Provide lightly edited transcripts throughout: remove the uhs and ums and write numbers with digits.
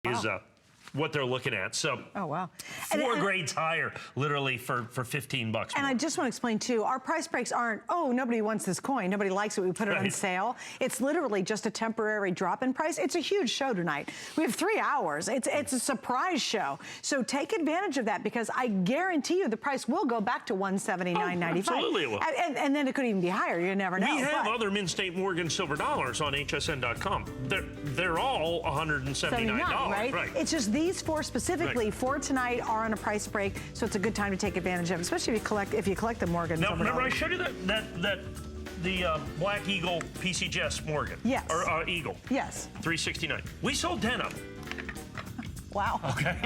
is what they're looking at. So, oh wow, four grades higher, literally for $15 more. And I just want to explain too, our price breaks aren't, oh, nobody wants this coin, nobody likes it, we put it on sale. It's literally just a temporary drop in price. It's a huge show tonight. We have 3 hours. It's a surprise show. So take advantage of that, because I guarantee you the price will go back to $179.95. Absolutely it will. And then it could even be higher. You never know. We have other Mint State Morgan silver dollars on HSN.com. They're all $179, right? It's just these four specifically for tonight are on a price break, so it's a good time to take advantage of, especially if you collect the Morgan. Now, remember I showed you the Black Eagle PCGS Morgan? Yes. Or Eagle? Yes. $369. We sold 10 of them. Wow. Okay.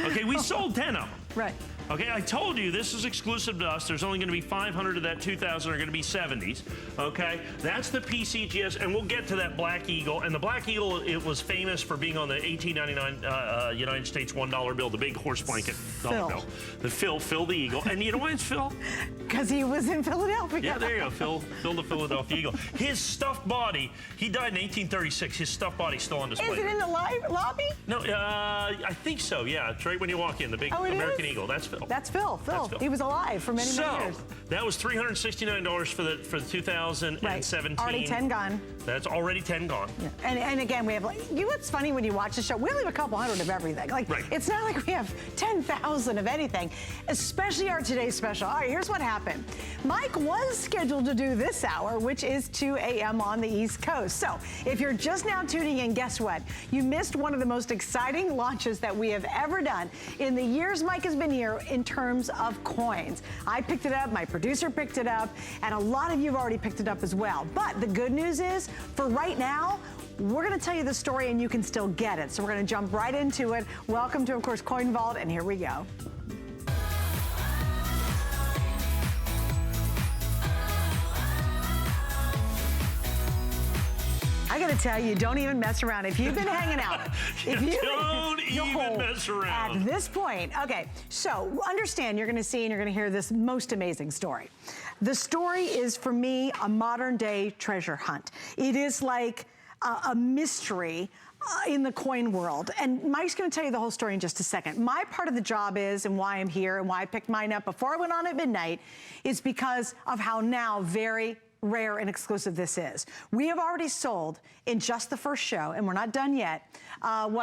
Okay, we sold 10 of them. Right. Okay, I told you this is exclusive to us. There's only going to be 500 of that 2,000 are going to be 70s. Okay, that's the PCGS, and we'll get to that Black Eagle. And the Black Eagle, it was famous for being on the $18.99 United States $1 bill, the big horse blanket dollar bill. The Phil the Eagle. And you know why it's Phil? Because he was in Philadelphia. Yeah, there you go, Phil the Philadelphia Eagle. His stuffed body, he died in 1836. His stuffed body's still on display. Is it in the lobby? No, I think so, yeah. It's right when you walk in, the big American Eagle. That's Phil. That's Phil. He was alive for many years. That was $369 for the 2017. Already 10 gone. That's already 10 gone. Yeah. And again, we have what's funny when you watch the show, we only have a couple hundred of everything. It's not like we have 10,000 of anything, especially our today's special. All right, here's what happened. Mike was scheduled to do this hour, which is 2 a.m. on the East Coast. So if you're just now tuning in, guess what? You missed one of the most exciting launches that we have ever done in the years Mike has been here in terms of coins. I picked it up, my producer picked it up, and a lot of you have already picked it up as well. But the good news is, for right now, we're going to tell you the story and you can still get it. So we're going to jump right into it. Welcome to, of course, Coin Vault, and here we go. I gotta tell you, don't even mess around. If you've been hanging out, don't even mess around. At this point, okay, so understand, you're gonna see and you're gonna hear this most amazing story. The story is, for me, a modern day treasure hunt. It is like a mystery in the coin world. And Mike's gonna tell you the whole story in just a second. My part of the job is, and why I'm here and why I picked mine up before I went on at midnight, is because of how now very rare and exclusive this is. We have already sold in just the first show, and we're not done yet,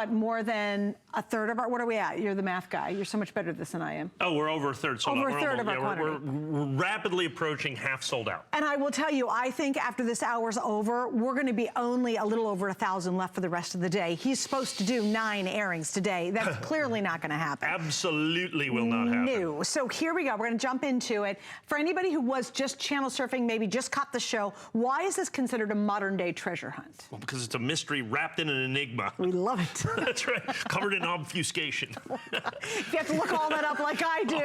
more than a third of our, what are we at? You're the math guy. You're so much better at this than I am. Oh, we're over a third sold out. Over a third of our quantity. We're rapidly approaching half sold out. And I will tell you, I think after this hour's over, we're gonna be only a little over 1,000 left for the rest of the day. He's supposed to do 9 airings today. That's clearly not gonna happen. Absolutely will not happen. No. So here we go. We're gonna jump into it. For anybody who was just channel surfing, maybe just caught the show, why is this considered a modern day treasure hunt? Well, because it's a mystery wrapped in an enigma. We love it. That's right. Covered in obfuscation. If you have to look all that up like I do,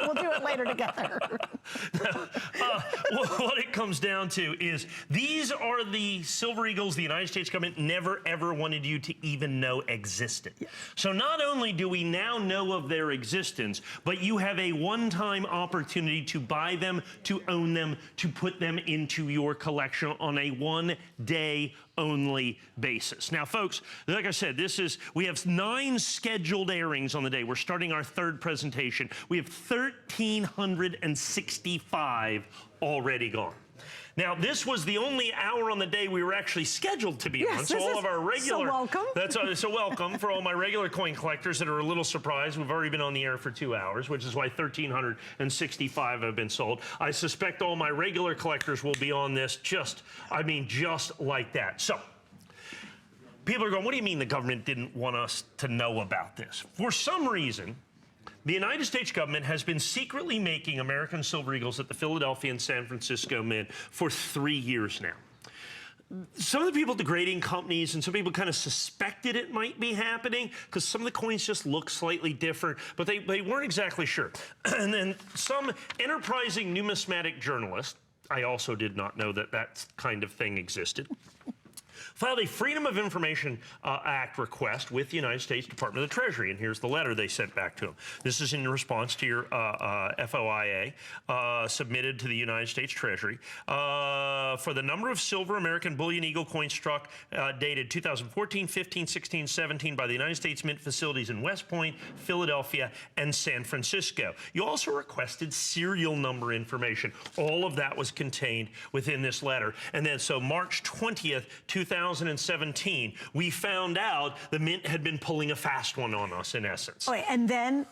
we'll do it later together. What it comes down to is these are the silver eagles the United States government never ever wanted you to even know existed. Yeah. So not only do we now know of their existence, but you have a one-time opportunity to buy them, to own them, to put them into your collection on a one-day only basis. Now, folks, like I said, we have 9 scheduled airings on the day. We're starting our 3rd presentation. We have 1,365 already gone. Now, this was the only hour on the day we were actually scheduled to be on. So all of our regular... So welcome. So welcome for all my regular coin collectors that are a little surprised. We've already been on the air for 2 hours, which is why 1,365 have been sold. I suspect all my regular collectors will be on this just like that. So, people are going, what do you mean the government didn't want us to know about this? For some reason, the United States government has been secretly making American silver eagles at the Philadelphia and San Francisco Mint for 3 years now. Some of the people at the grading companies and some people kind of suspected it might be happening because some of the coins just look slightly different, but they weren't exactly sure. And then some enterprising numismatic journalist, I also did not know that that kind of thing existed, filed a Freedom of Information Act request with the United States Department of the Treasury, and here's the letter they sent back to them. This is in response to your FOIA submitted to the United States Treasury for the number of silver American Bullion Eagle coins struck dated 2014, 15, 16, 17 by the United States Mint facilities in West Point, Philadelphia, and San Francisco. You also requested serial number information. All of that was contained within this letter. And then so March 20th, 2017, we found out the Mint had been pulling a fast one on us, in essence. Oh, and then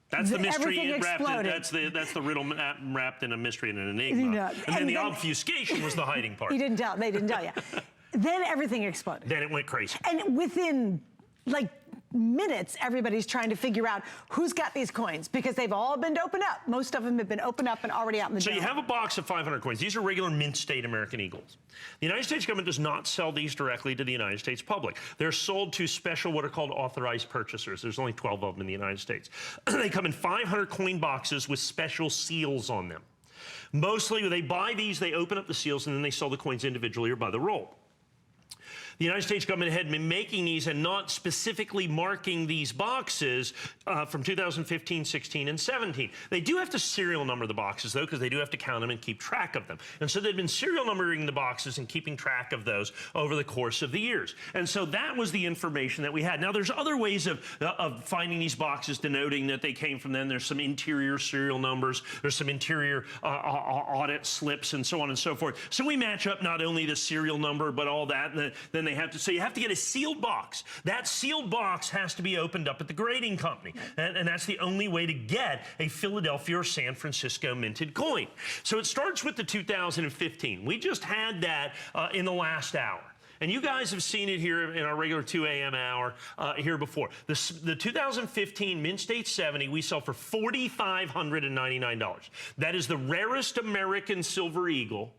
that's the mystery wrapped in, that's the riddle wrapped in a mystery and an enigma. And then the obfuscation was the hiding part. They didn't tell you. Then everything exploded. Then it went crazy. And within like minutes, everybody's trying to figure out who's got these coins because they've all been opened up. Most of them have been opened up and already out in the So you have a box of 500 coins. These are regular mint state American Eagles. The United States government does not sell these directly to the United States public. They're sold to special, what are called authorized purchasers. There's only 12 of them in the United States. They come in 500 coin boxes with special seals on them. Mostly they buy these, they open up the seals, and then they sell the coins individually or by the roll. The United States government had been making these and not specifically marking these boxes from 2015, 16, and 17. They do have to serial number the boxes, though, because they do have to count them and keep track of them. And so they've been serial numbering the boxes and keeping track of those over the course of the years. And so that was the information that we had. Now, there's other ways of finding these boxes denoting that they came from them. There's some interior serial numbers. There's some interior audit slips and so on and so forth. So we match up not only the serial number, but all that. And then they have to, so you have to get a sealed box. That sealed box has to be opened up at the grading company. And that's the only way to get a Philadelphia or San Francisco minted coin. So it starts with the 2015. We just had that in the last hour. And you guys have seen it here in our regular 2 a.m. hour here before. The 2015 Mint State 70 we sell for $4,599. That is the rarest American Silver Eagle,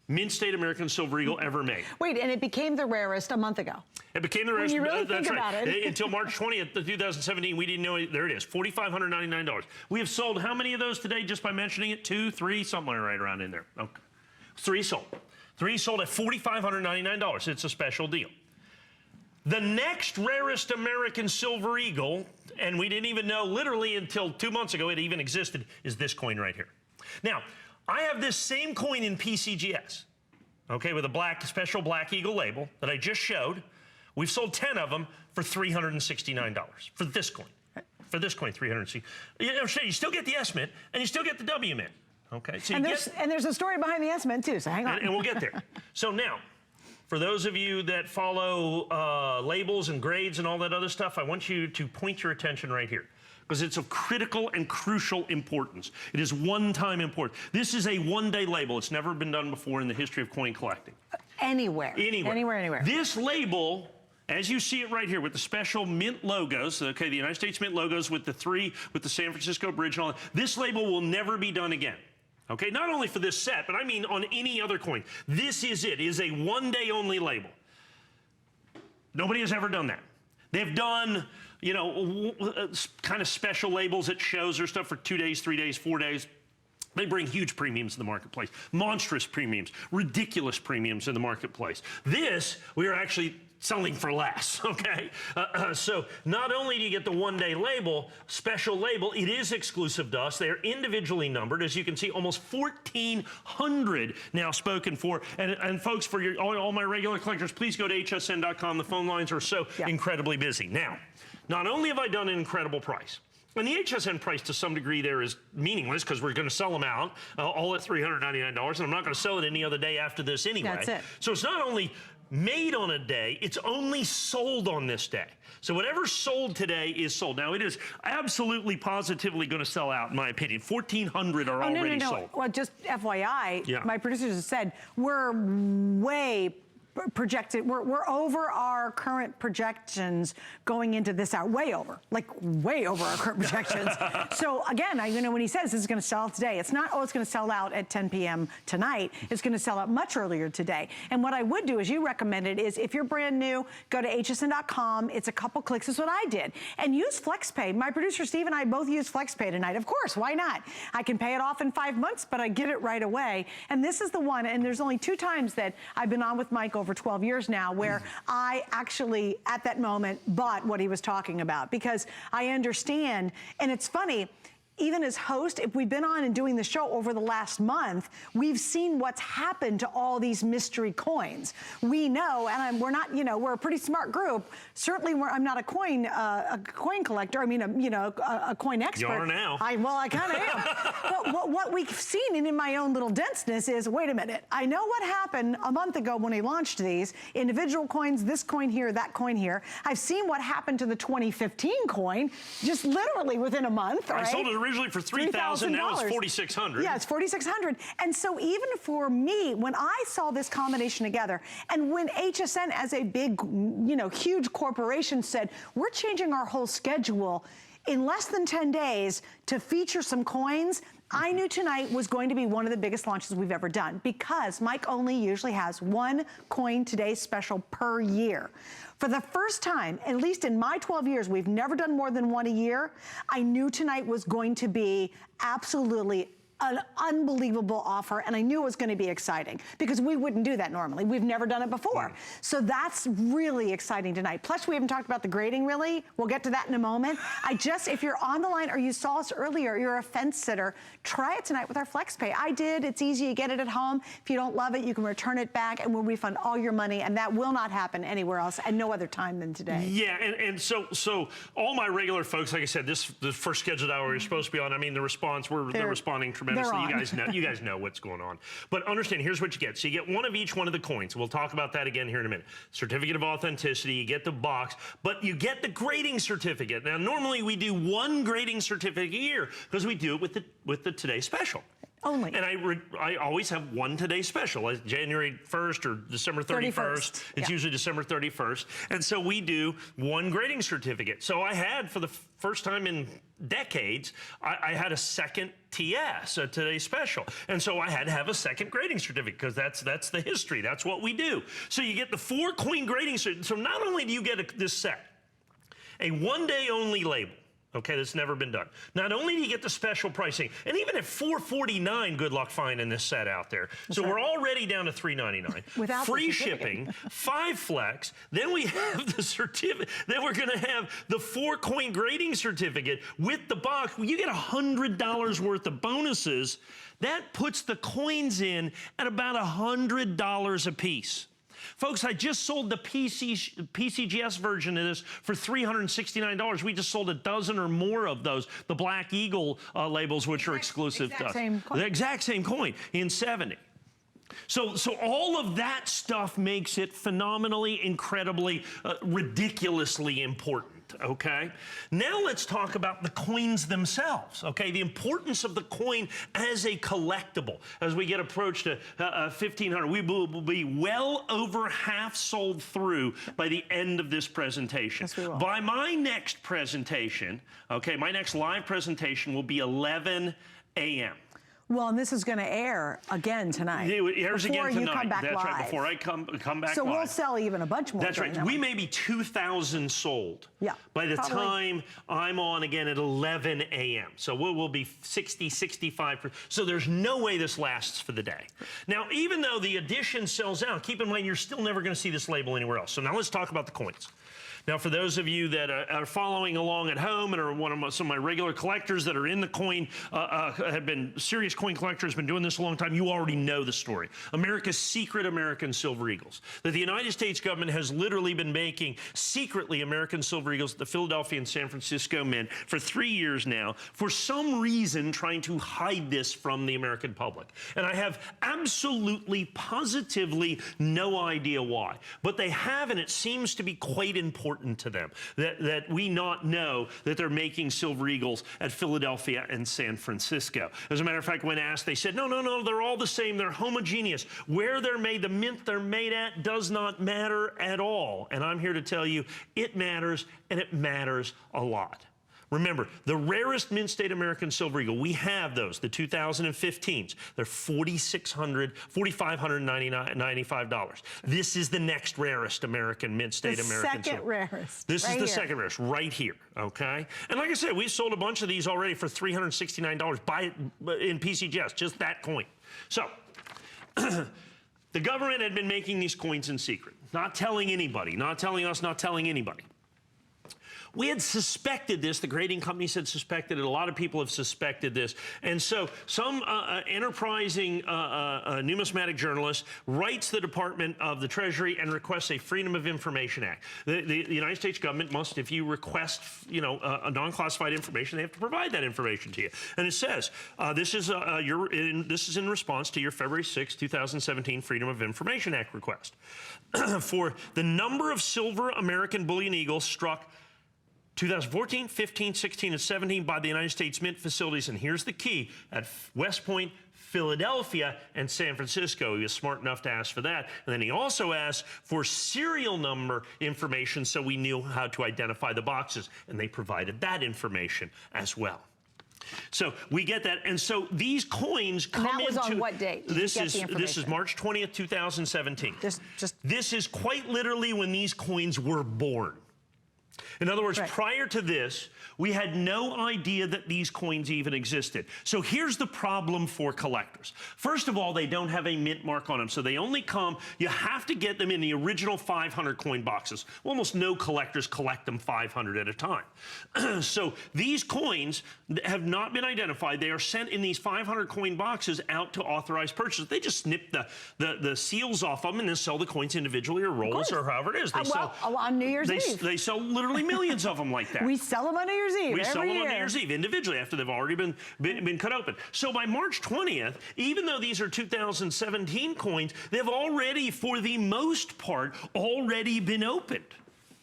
Mint State American Silver Eagle ever made. Wait, and it became the rarest a month ago. It became the rarest. When you really that's think right. about it. Until March 20th, 2017, we didn't know it. There it is, $4,599. We have sold how many of those today just by mentioning it? 2, 3, somewhere right around in there. Okay. 3 sold. 3 sold at $4,599. It's a special deal. The next rarest American Silver Eagle, and we didn't even know literally until 2 months ago it even existed, is this coin right here. Now, I have this same coin in PCGS, okay, with a special Black Eagle label that I just showed. We've sold 10 of them for $369 for this coin. For this coin, $360. You still get the S Mint and you still get the W Mint. Okay, so and there's a story behind the S Mint too, so hang on. And we'll get there. So now, for those of you that follow labels and grades and all that other stuff, I want you to point your attention right here, because it's of critical and crucial importance. It is one-time important. This is a one-day label. It's never been done before in the history of coin collecting. Anywhere. This label, as you see it right here with the special Mint logos, okay, the United States Mint logos with the San Francisco Bridge and all that, this label will never be done again. Okay, not only for this set, but I mean on any other coin. This is it. It is a one-day only label. Nobody has ever done that. They've done, you know, kind of special labels at shows or stuff for 2 days, 3 days, 4 days. They bring huge premiums in the marketplace, monstrous premiums, ridiculous premiums in the marketplace. This, we are actually selling for less, okay? So not only do you get the one-day label, special label, it is exclusive to us. They're individually numbered. As you can see, almost 1,400 now spoken for. And folks, for all my regular collectors, please go to hsn.com. The phone lines are so incredibly busy. Now, not only have I done an incredible price, and the HSN price to some degree there is meaningless because we're going to sell them out all at $399, and I'm not going to sell it any other day after this anyway. That's it. So it's not only made on a day, it's only sold on this day. So whatever sold today is sold. Now, it is absolutely positively going to sell out, in my opinion. 1,400 are already sold. Well, just FYI, my producers have said we're way projected, we're over our current projections going into this hour, way over our current projections. So again, you know, when he says this is going to sell out today, it's not, oh, it's going to sell out at 10 p.m. tonight. It's going to sell out much earlier today. And what I would do, as you recommended, is if you're brand new, go to hsn.com. It's a couple clicks, is what I did. And use FlexPay. My producer Steve and I both use FlexPay tonight. Of course, why not? I can pay it off in 5 months, but I get it right away. And this is the one, and there's only 2 times that I've been on with Mike over over 12 years now where I actually, at that moment, bought what he was talking about because I understand, and it's funny, even as host, if we've been on and doing the show over the last month, we've seen what's happened to all these mystery coins. We know, and we're not, you know, we're a pretty smart group. Certainly, I'm not a coin collector. I mean, a coin expert. You are now. Well, I kind of am. But what we've seen, and in my own little denseness, is wait a minute. I know what happened a month ago when he launched these individual coins. This coin here, that coin here. I've seen what happened to the 2015 coin, just literally within a month. I right? sold it originally for $3,000. Now it's $4,600. Yeah, it's $4,600. And so even for me, when I saw this combination together, and when HSN as a big, you know, huge corporation said, we're changing our whole schedule in less than 10 days to feature some coins, I knew tonight was going to be one of the biggest launches we've ever done because Mike only usually has one coin today special per year. For the first time, at least in my 12 years, we've never done more than one a year. I knew tonight was going to be absolutely an unbelievable offer, and I knew it was going to be exciting because we wouldn't do that normally. We've never done it before. So that's really exciting tonight. Plus, we haven't talked about the grading, really. We'll get to that in a moment. If you're on the line or you saw us earlier, you're a fence sitter, try it tonight with our FlexPay. I did. It's easy. You get it at home. If you don't love it, you can return it back, and we'll refund all your money, and that will not happen anywhere else and no other time than today. Yeah, and so all my regular folks, like I said, the first scheduled hour you're supposed to be on, I mean, the response, they're responding tremendously. You guys know what's going on. But understand, here's what you get. So you get one of each one of the coins. We'll talk about that again here in a minute. Certificate of authenticity, you get the box, but you get the grading certificate. Now, normally we do one grading certificate a year because we do it with the Today Special. Only. And I always have one Today Special, like January 1st or December 31st. It's usually December 31st. And so we do one grading certificate. So I had, for the first time in decades, I had a second TS, a Today Special. And so I had to have a second grading certificate because that's the history. That's what we do. So you get the 4 coin grading certificates. So not only do you get this set, a one-day only label, okay, that's never been done. Not only do you get the special pricing, and even at $449, good luck finding this set out there. So we're already down to $399. Without free shipping, 5 flex. Then we have the certificate. Then we're going to have the 4 coin grading certificate with the box. You get $100 worth of bonuses. That puts the coins in at about $100 a piece. Folks, I just sold the PCGS version of this for $369. We just sold a dozen or more of those, the Black Eagle labels, which are exclusive to us. The exact same coin in 70. So all of that stuff makes it phenomenally, incredibly, ridiculously important. Okay, now let's talk about the coins themselves. Okay, the importance of the coin as a collectible. As we get approached to 1,500, we will be well over half sold through by the end of this presentation. Yes, we will. By my next presentation, okay, my next live presentation will be 11 a.m. Well, and this is going to air again tonight. It airs again tonight. Before you come back That's live. right, before I come back so live. We'll sell even a bunch more. That's right. We may be 2,000 sold. Yeah. By the time I'm on again at 11 a.m. So we'll be 60, 65. So there's no way this lasts for the day. Now, even though the edition sells out, keep in mind you're still never going to see this label anywhere else. So now let's talk about the coins. Now, for those of you that are following along at home and are some of my regular collectors that are in the coin, have been serious coin collectors, been doing this a long time, you already know the story. America's secret American Silver Eagles. That the United States government has literally been making secretly American Silver Eagles at the Philadelphia and San Francisco Mint for 3 years now, for some reason trying to hide this from the American public. And I have absolutely, positively no idea why. But they have, and it seems to be quite important to them that we not know that they're making Silver Eagles at Philadelphia and San Francisco. As a matter of fact, when asked, they said, no, they're all the same. They're homogeneous. Where they're made, the mint they're made at does not matter at all. And I'm here to tell you it matters, and it matters a lot. Remember, the rarest mint state American Silver Eagle, we have those, the 2015s. They're $4,595. This is the next rarest American mint state American Silver. Second rarest. This is the second rarest, right here, okay? And like I said, we've sold a bunch of these already for $369 in PCGS, just that coin. So, the government had been making these coins in secret, not telling anybody, not telling us, not telling anybody. We had suspected this. The grading companies had suspected it. A lot of people have suspected this. And so some enterprising numismatic journalist writes the Department of the Treasury and requests a Freedom of Information Act. The United States government must, if you request, a non-classified information, they have to provide that information to you. And it says, this is in response to your February 6, 2017 Freedom of Information Act request. For the number of silver American bullion eagles struck 2014, 15, 16, and 17 by the United States Mint facilities, and here's the key, at West Point, Philadelphia, and San Francisco. He was smart enough to ask for that. And then he also asked for serial number information so we knew how to identify the boxes, and they provided that information as well. So we get that, and so these coins come into... And that was on what date? This is March 20th, 2017. This is quite literally when these coins were born. In other words, prior to this, we had no idea that these coins even existed. So here's the problem for collectors. First of all, they don't have a mint mark on them, so they only come, you have to get them in the original 500 coin boxes. Almost no collectors collect them 500 at a time. So these coins have not been identified. They are sent in these 500 coin boxes out to authorized purchasers. They just snip the seals off them and then sell the coins individually or rolls or however it is. They sell, on New Year's Eve. They sell literally millions of them like that. We sell them on New Year's Eve. We sell them on New Year's Eve individually after they've already been cut open. So by March 20th, even though these are 2017 coins, they've already, for the most part, already been opened.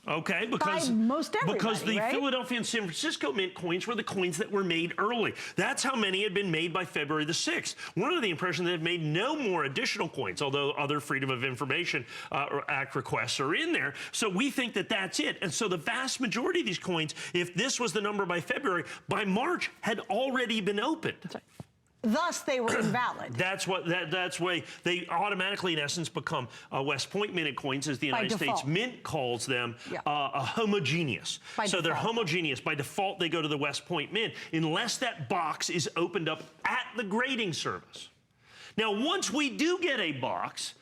Okay, because the Philadelphia and San Francisco Mint coins were the coins that were made early. That's how many had been made by February the 6th. We're under the impression they've made no more additional coins, although other Freedom of Information Act requests are in there. So we think that that's it. And so the vast majority of these coins, if this was the number by February, by March had already been opened. That's right. Thus, they were invalid. That's why they automatically, in essence, become West Point minted coins, as the United States Mint calls them, homogeneous. So they're homogeneous. By default, they go to the West Point Mint unless that box is opened up at the grading service. Now, once we do get a box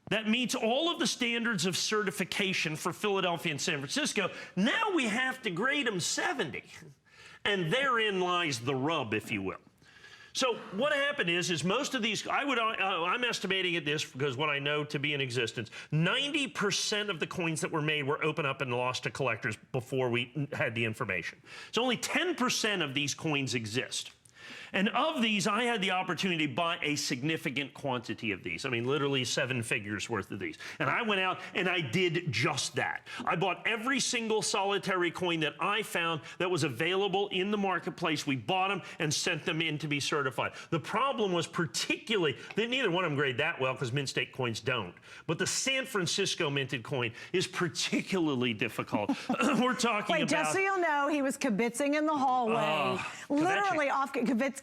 that meets all of the standards of certification for Philadelphia and San Francisco, now we have to grade them 70. And therein lies the rub, if you will. So what happened is most of these, I'm estimating at this because what I know to be in existence, 90% of the coins that were made were opened up and lost to collectors before we had the information. So only 10% of these coins exist. And of these, I had the opportunity to buy a significant quantity of these. I mean, literally 7 figures worth of these. And I went out and I did just that. I bought every single solitary coin that I found that was available in the marketplace. We bought them and sent them in to be certified. The problem was particularly that neither one of them grade that well because Mint State coins don't. But the San Francisco minted coin is particularly difficult. We're talking about... Wait, just so you'll know, he was kibitzing in the hallway. Literally off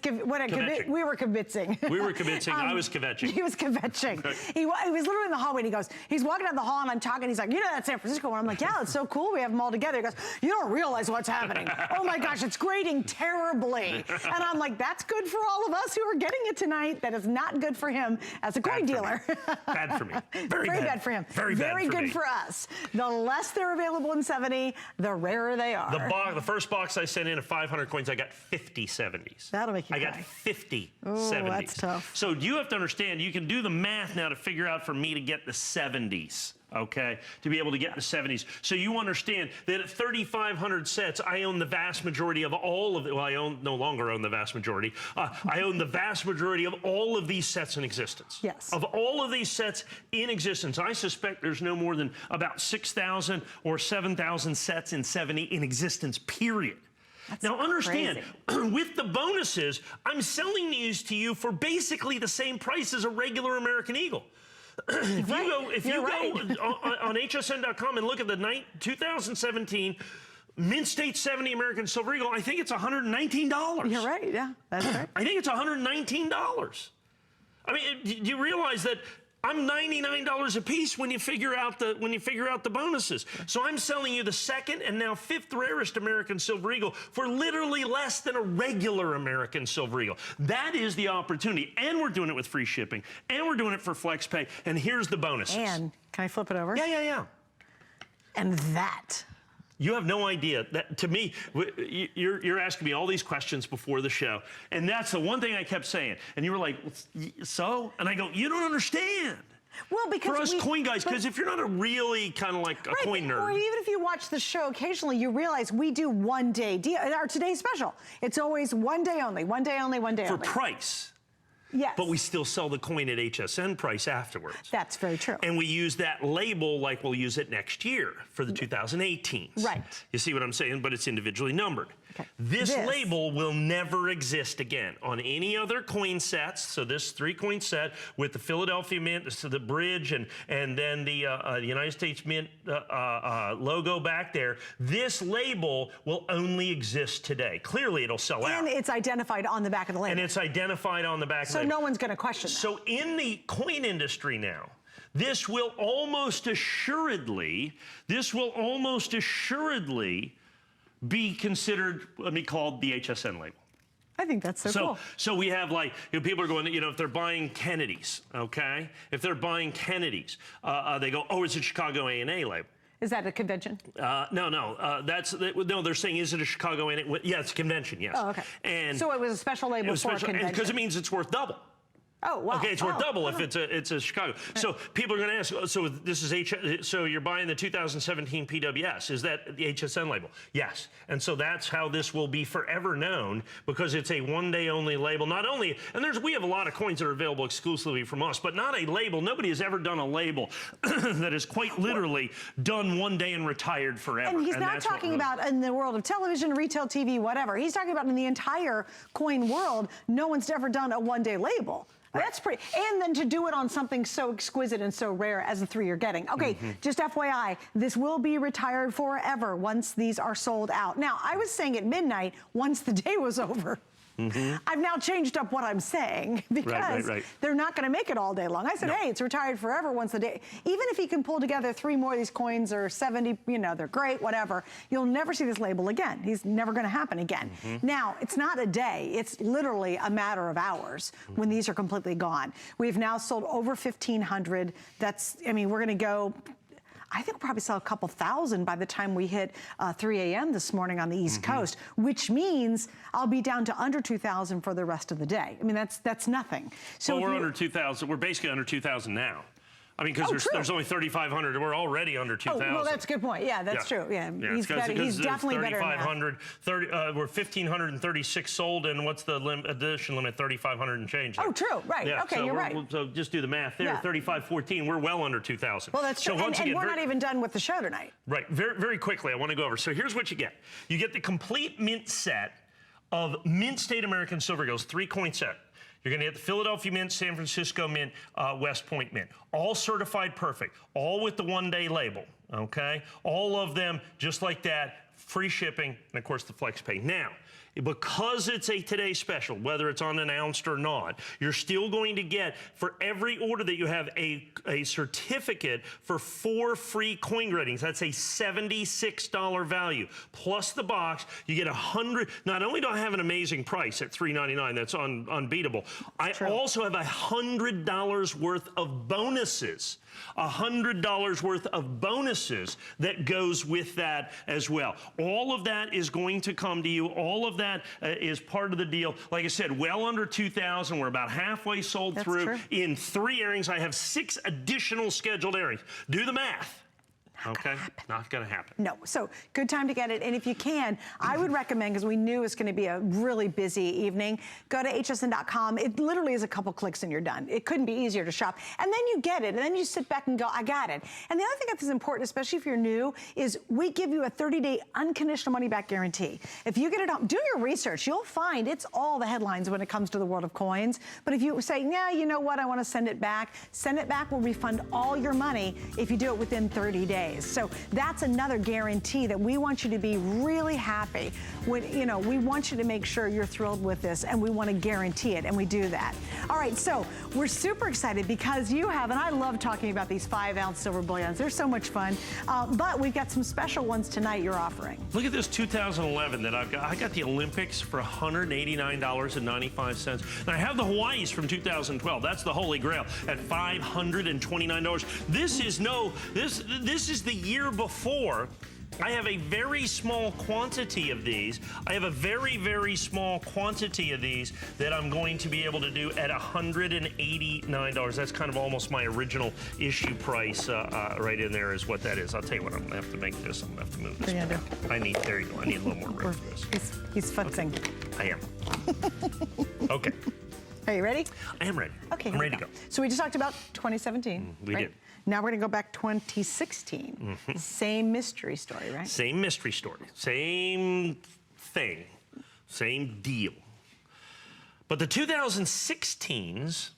we were kibitzing. We were kibitzing. I was kvetching. He was kvetching. He was literally in the hallway, and he's walking down the hall, and I'm talking. He's like, you know that San Francisco one? I'm like, yeah, it's so cool. We have them all together. He goes, you don't realize what's happening. Oh my gosh, it's grading terribly. And I'm like, that's good for all of us who are getting it tonight. That is not good for him as a coin dealer. Bad for me. Very bad for him. Very good for us. The less they're available in 70, the rarer they are. The first box I sent in of 500 coins, I got 50 70s. That'll make you I got 50 70s. 70s. That's tough. So you have to understand, you can do the math now to figure out for me to get the 70s. Okay, to be able to get the 70s. So you understand that at 3,500 sets, I own the vast majority of all of it. Well, I no longer own the vast majority. I own the vast majority of all of these sets in existence. Yes. Of all of these sets in existence, I suspect there's no more than about 6,000 or 7,000 sets in 70 in existence, period. That's now understand, with the bonuses, I'm selling these to you for basically the same price as a regular American Eagle. If you go on HSN.com and look at the 2017 Mint State 70 American Silver Eagle, I think it's $119. You're right, yeah, that's right. I think it's $119. I mean, do you realize that I'm $99 a piece when you figure out the bonuses. So I'm selling you the second and now fifth rarest American Silver Eagle for literally less than a regular American Silver Eagle. That is the opportunity, and we're doing it with free shipping, and we're doing it for FlexPay. And here's the bonuses. And can I flip it over? Yeah. And that. You have no idea. That, to me, you're asking me all these questions before the show, and that's the one thing I kept saying. And you were like, so? And I go, you don't understand. Well, because for us coin guys, because if you're not a really kind of like a coin nerd. Or even if you watch the show occasionally, you realize we do one-day deal. Our today's special. It's always one day only, one day only, one day only. For price. Yes. But we still sell the coin at HSN price afterwards. That's very true. And we use that label like we'll use it next year for the 2018s. Right. You see what I'm saying? But it's individually numbered. Okay. This label will never exist again on any other coin sets. So this 3-coin set with the Philadelphia Mint, so the bridge, and then the United States Mint logo back there. This label will only exist today. Clearly, it'll sell out. And it's identified on the back of the label. And it's identified on the back of the label. So no one's going to question that. So in the coin industry now, this will almost assuredly be considered, let me call it the HSN label. I think that's so cool. So we have like, people are going, if they're buying Kennedys, okay? If they're buying Kennedys, they go, oh, it's a Chicago A&A label. Is that a convention? No, they're saying, is it a Chicago A&A? Yeah, it's a convention, yes. Oh, okay. And so it was a special label for a convention. Because it means it's worth double. Oh, wow. Okay, it's worth double if it's a Chicago. So people are going to ask, so this is so you're buying the 2017 PWS. Is that the HSN label? Yes. And so that's how this will be forever known, because it's a one-day only label. Not only, and we have a lot of coins that are available exclusively from us, but not a label. Nobody has ever done a label that is quite literally done one day and retired forever. And he's not talking about in the world of television, retail TV, whatever. He's talking about in the entire coin world, no one's ever done a one-day label. Right. That's pretty, and then to do it on something so exquisite and so rare as the 3 you're getting. Okay, just FYI, this will be retired forever once these are sold out. Now, I was saying at midnight, once the day was over. I've now changed up what I'm saying, because they're not going to make it all day long. I said, hey, it's retired forever once the day. Even if he can pull together 3 more of these coins or 70, they're great, whatever, you'll never see this label again. He's never going to happen again. Now, it's not a day. It's literally a matter of hours when these are completely gone. We've now sold over 1,500. That's, we're going to go, I think we'll probably sell a couple thousand by the time we hit 3 a.m. this morning on the East Coast, which means I'll be down to under 2,000 for the rest of the day. That's nothing. So well, we're under 2,000. We're basically under 2,000 now. Because there's only 3,500. We're already under 2,000. Oh, well, that's a good point. Yeah, that's true. Yeah, he's definitely better than that. We're 1,536 sold, and what's the edition limit? 3,500 and change. Oh, true. Right. Yeah, okay, so you're right. So just do the math there. 3,514. We're well under 2,000. Well, that's true. So and we're not even done with the show tonight. Right. Very, very quickly, I want to go over. So here's what you get. You get the complete mint set of Mint State American Silver Eagles, 3-coin set. You're going to get the Philadelphia Mint, San Francisco Mint, West Point Mint. All certified perfect. All with the one-day label, okay? All of them just like that, free shipping, and, of course, the FlexPay. Now, because it's a Today Special, whether it's unannounced or not, you're still going to get, for every order that you have, a certificate for 4 free coin gradings. That's a $76 value. Plus the box, you get 100. Not only do I have an amazing price at $3.99, that's unbeatable, I also have $100 worth of bonuses. $100 worth of bonuses that goes with that as well. All of that is going to come to you. All of that is part of the deal. Like I said, well under 2,000. We're about halfway sold through. In 3 airings, I have 6 additional scheduled airings. Do the math. Not going to happen. No. So good time to get it. And if you can, I would recommend, because we knew it's going to be a really busy evening, go to hsn.com. It literally is a couple clicks and you're done. It couldn't be easier to shop. And then you get it. And then you sit back and go, I got it. And the other thing that's important, especially if you're new, is we give you a 30-day unconditional money-back guarantee. If you get it home, do your research. You'll find it's all the headlines when it comes to the world of coins. But if you say, yeah, you know what, I want to send it back, we'll refund all your money if you do it within 30 days. days. So that's another guarantee that we want you to be really happy. When, you know, we want you to make sure you're thrilled with this, and we want to guarantee it, and we do that. All right, so we're super excited because you have, and I love talking about these 5-ounce silver bullions. They're so much fun. But we've got some special ones tonight you're offering. Look at this 2011 that I've got. I got the Olympics for $189.95. And I have the Hawaii's from 2012. That's the Holy Grail at $529. This is the year before. I have a very small quantity of these. I have a very, very small quantity of these that I'm going to be able to do at $189. That's kind of almost my original issue price right in there is what that is. I'll tell you what, I'm gonna have to make this. I'm gonna have to move this. There you go. I need a little more room for this. He's futzing. Okay. I am. Okay. Are you ready? I am ready. Okay, I'm ready to go. So we just talked about 2017. We did. Now we're going to go back 2016. Same mystery story, right? Same mystery story. Same thing. Same deal. But the 2016s,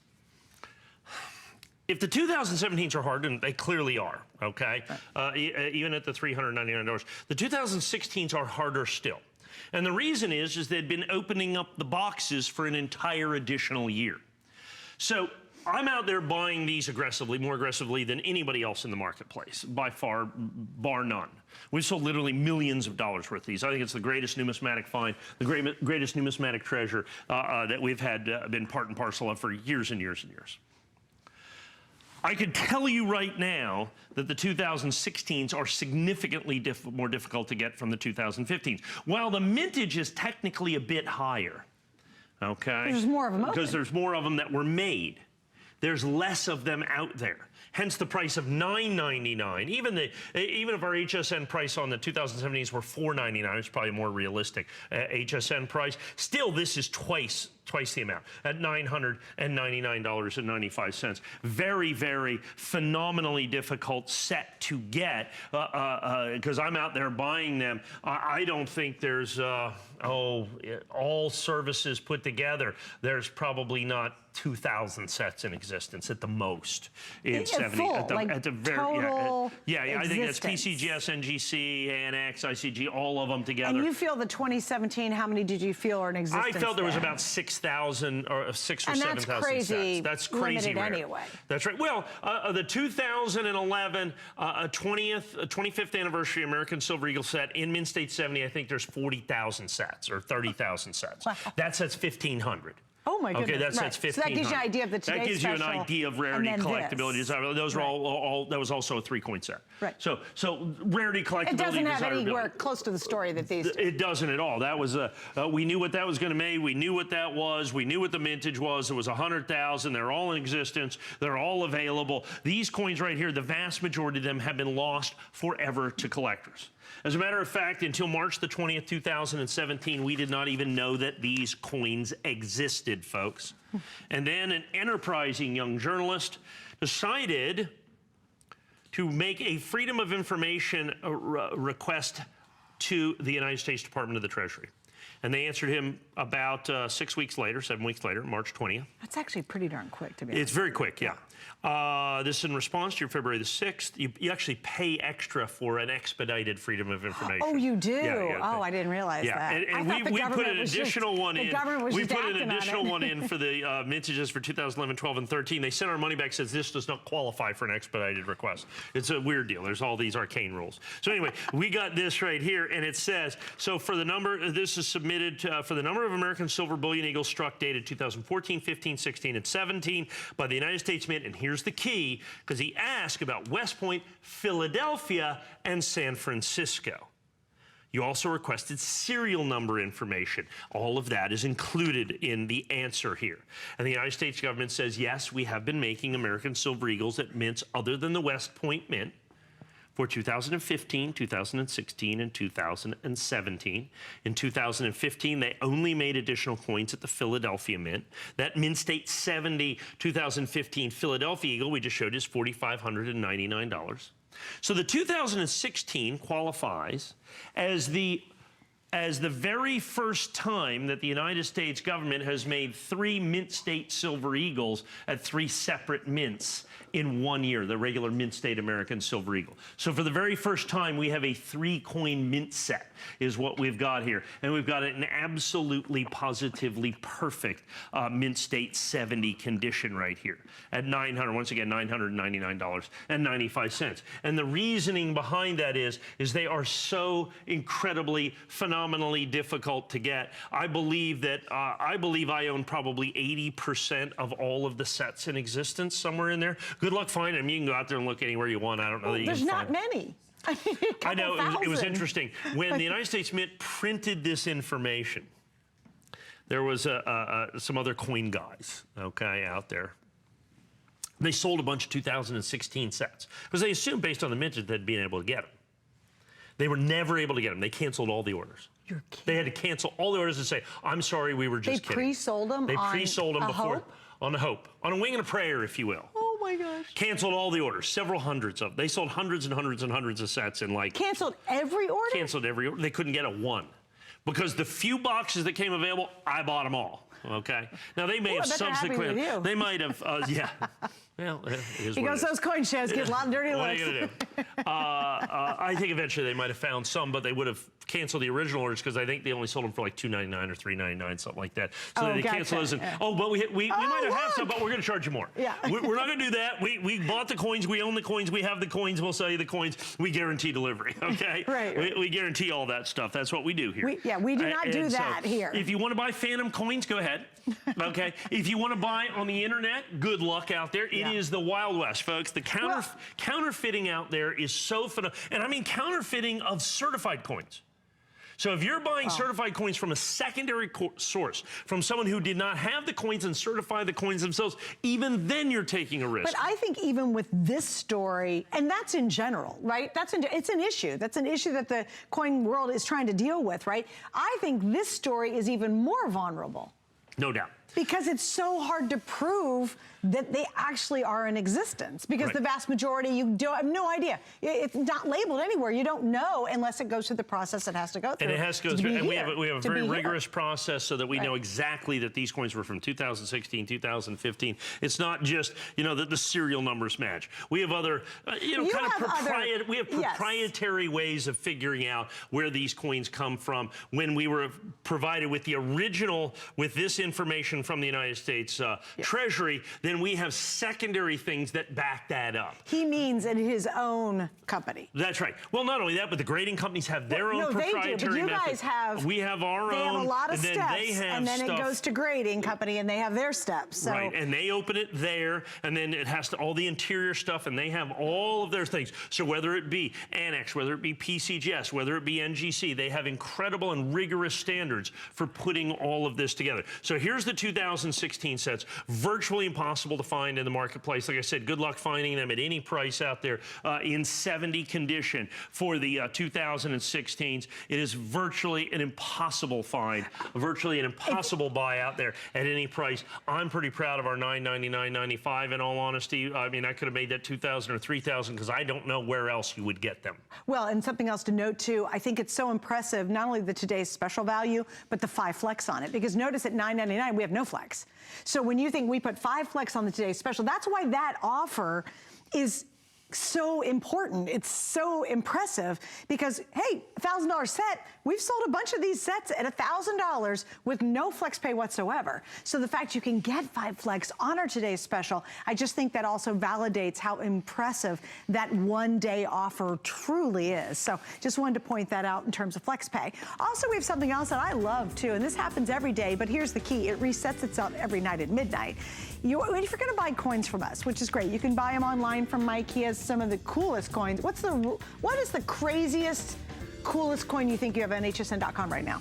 if the 2017s are hard, and they clearly are, okay? Right. Even at the $399, the 2016s are harder still. And the reason is they'd been opening up the boxes for an entire additional year. So I'm out there buying these aggressively, more aggressively than anybody else in the marketplace, by far, bar none. We've sold literally millions of dollars worth of these. I think it's the greatest numismatic find, the greatest numismatic treasure that we've had been part and parcel of for years and years and years. I could tell you right now that the 2016s are significantly more difficult to get from the 2015s. While the mintage is technically a bit higher, okay? There's more of them because there's more of them that were made. There's less of them out there. Hence the price of $9.99. Even if our HSN price on the 2017s were $4.99, it's probably more realistic HSN price. Still, this is twice the amount at $999.95. Very, very phenomenally difficult set to get because I'm out there buying them. I don't think there's all services put together. There's probably not 2,000 sets in existence at the most in 70. Full, at the very total I think it's PCGS, NGC, ANX, ICG, all of them together. And you feel the 2017? How many did you feel are in existence? I felt there was about 6,000 or 6,000 or 7,000 sets. That's crazy rare. Anyway. That's right. Well, the 2011 25th anniversary American Silver Eagle set in Mint State 70, I think there's 40,000 sets or 30,000 sets. Wow. That set's 1,500. Oh my goodness! Okay, that's 1,500. So that gives you an idea of the today's That gives you an special, idea of rarity, collectability. Those are all. That was also a 3-coin set. Right. So rarity, collectability, it doesn't have desirability. anywhere close to the story that these do. It doesn't at all. That was we knew what that was going to make. We knew what that was. We knew what the mintage was. It was 100,000. They're all in existence. They're all available. These coins right here, the vast majority of them have been lost forever to collectors. As a matter of fact, until March the 20th, 2017, we did not even know that these coins existed, folks. And then an enterprising young journalist decided to make a Freedom of Information request to the United States Department of the Treasury. And they answered him about 6 weeks later, 7 weeks later, March 20th. That's actually pretty darn quick, to be honest. It's very quick, yeah. This is in response to your February the 6th. You actually pay extra for an expedited Freedom of Information. Oh, you do? Yeah, oh, I didn't realize that. And we put an additional one in. We put an additional one in for the mintages for 2011, 12, and 13. They sent our money back, says this does not qualify for an expedited request. It's a weird deal. There's all these arcane rules. So anyway, we got this right here, and it says, so for the number, this is submitted for the number of American silver bullion eagles struck dated 2014, 15, 16, and 17 by the United States Mint. And here's the key, because he asked about West Point, Philadelphia, and San Francisco. You also requested serial number information. All of that is included in the answer here. And the United States government says, yes, we have been making American silver eagles at mints other than the West Point Mint for 2015, 2016, and 2017. In 2015, they only made additional coins at the Philadelphia Mint. That Mint State 70 2015 Philadelphia Eagle we just showed is $4,599. So the 2016 qualifies as the as the very first time that the United States government has made 3 mint state silver eagles at 3 separate mints in 1 year, the regular mint state American silver eagle. So for the very first time, we have a 3-coin mint set is what we've got here. And we've got an absolutely positively perfect mint state 70 condition right here at once again, $999.95. And the reasoning behind that is they are so incredibly, phenomenally difficult to get. I believe I own probably 80% of all of the sets in existence somewhere in there. Good luck finding them. You can go out there and look anywhere you want. I don't know that you can find them. There's not many. I mean, I know, it was interesting. When the United States Mint printed this information, there was some other coin guys, okay, out there. They sold a bunch of 2016 sets because they assumed based on the mintage they'd been able to get them. They were never able to get them. They canceled all the orders. You're kidding. They had to cancel all the orders and say, I'm sorry, we were just kidding. They pre-sold them. They pre-sold them before. Hope? On a hope. On a wing and a prayer, if you will. Oh my gosh. Canceled all the orders, several hundreds of them. They sold hundreds and hundreds and hundreds of sets in like... Canceled every order? Canceled every order. They couldn't get a one. Because the few boxes that came available, I bought them all. Okay. Now they may have subsequently. They might have. Yeah. Well, it is what because those coin shows get a lot of dirty looks. What are you gonna do? I think eventually they might have found some, but they would have canceled the original orders because I think they only sold them for like $2.99 or $3.99, something like that. So they canceled those. And, but we might have had some, but we're going to charge you more. Yeah. We're not going to do that. We bought the coins. We own the coins. We have the coins. We'll sell you the coins. We guarantee delivery. Okay. Right. We guarantee all that stuff. That's what we do here. We do not do that here. If you want to buy phantom coins, go ahead. Okay. If you want to buy on the internet, good luck out there. It is the Wild West, folks. The counterfeiting out there is so phenomenal. And I mean counterfeiting of certified coins. So if you're buying certified coins from a secondary source, from someone who did not have the coins and certify the coins themselves, even then you're taking a risk. But I think even with this story, and that's in general, right? It's an issue. That's an issue that the coin world is trying to deal with, right? I think this story is even more vulnerable. No doubt. Because it's so hard to prove that they actually are in existence. Because the vast majority, you have no idea. It's not labeled anywhere. You don't know unless it goes through the process it has to go through. And it has to go through. And we have a very rigorous process so that we know exactly that these coins were from 2016, 2015. It's not just, that the serial numbers match. We have other, proprietary ways of figuring out where these coins come from. When we were provided with the original, with this information from the United States Treasury, then we have secondary things that back that up. He means in his own company. That's right. Well, not only that, but the grading companies have their own proprietary they do, but you methods. Guys have. We have our own. They have a lot of steps, and then it goes to grading company, and they have their steps. So. Right, and they open it there, and then it has all the interior stuff, and they have all of their things. So whether it be Annex, whether it be PCGS, whether it be NGC, they have incredible and rigorous standards for putting all of this together. So here's the 2016 sets, virtually impossible to find in the marketplace. Like I said, good luck finding them at any price out there in 70 condition for the 2016s. It is virtually an impossible find, virtually an impossible buy out there at any price. I'm pretty proud of our $999.95. In all honesty, I mean, I could have made that $2,000 or $3,000 because I don't know where else you would get them. Well, and something else to note too, I think it's so impressive, not only the today's special value, but the 5 flex on it. Because notice at $9.99 we have no flex. So when you think we put 5 flex on the today's special, that's why that offer is so important. It's so impressive because, hey, $1,000 set, we've sold a bunch of these sets at $1,000 with no flex pay whatsoever. So the fact you can get 5 flex on our today's special, I just think that also validates how impressive that one-day offer truly is. So just wanted to point that out in terms of flex pay. Also, we have something else that I love too, and this happens every day, but here's the key. It resets itself every night at midnight. If you're going to buy coins from us, which is great, you can buy them online from Mike. He has some of the coolest coins. What is the craziest, coolest coin you think you have on hsn.com right now?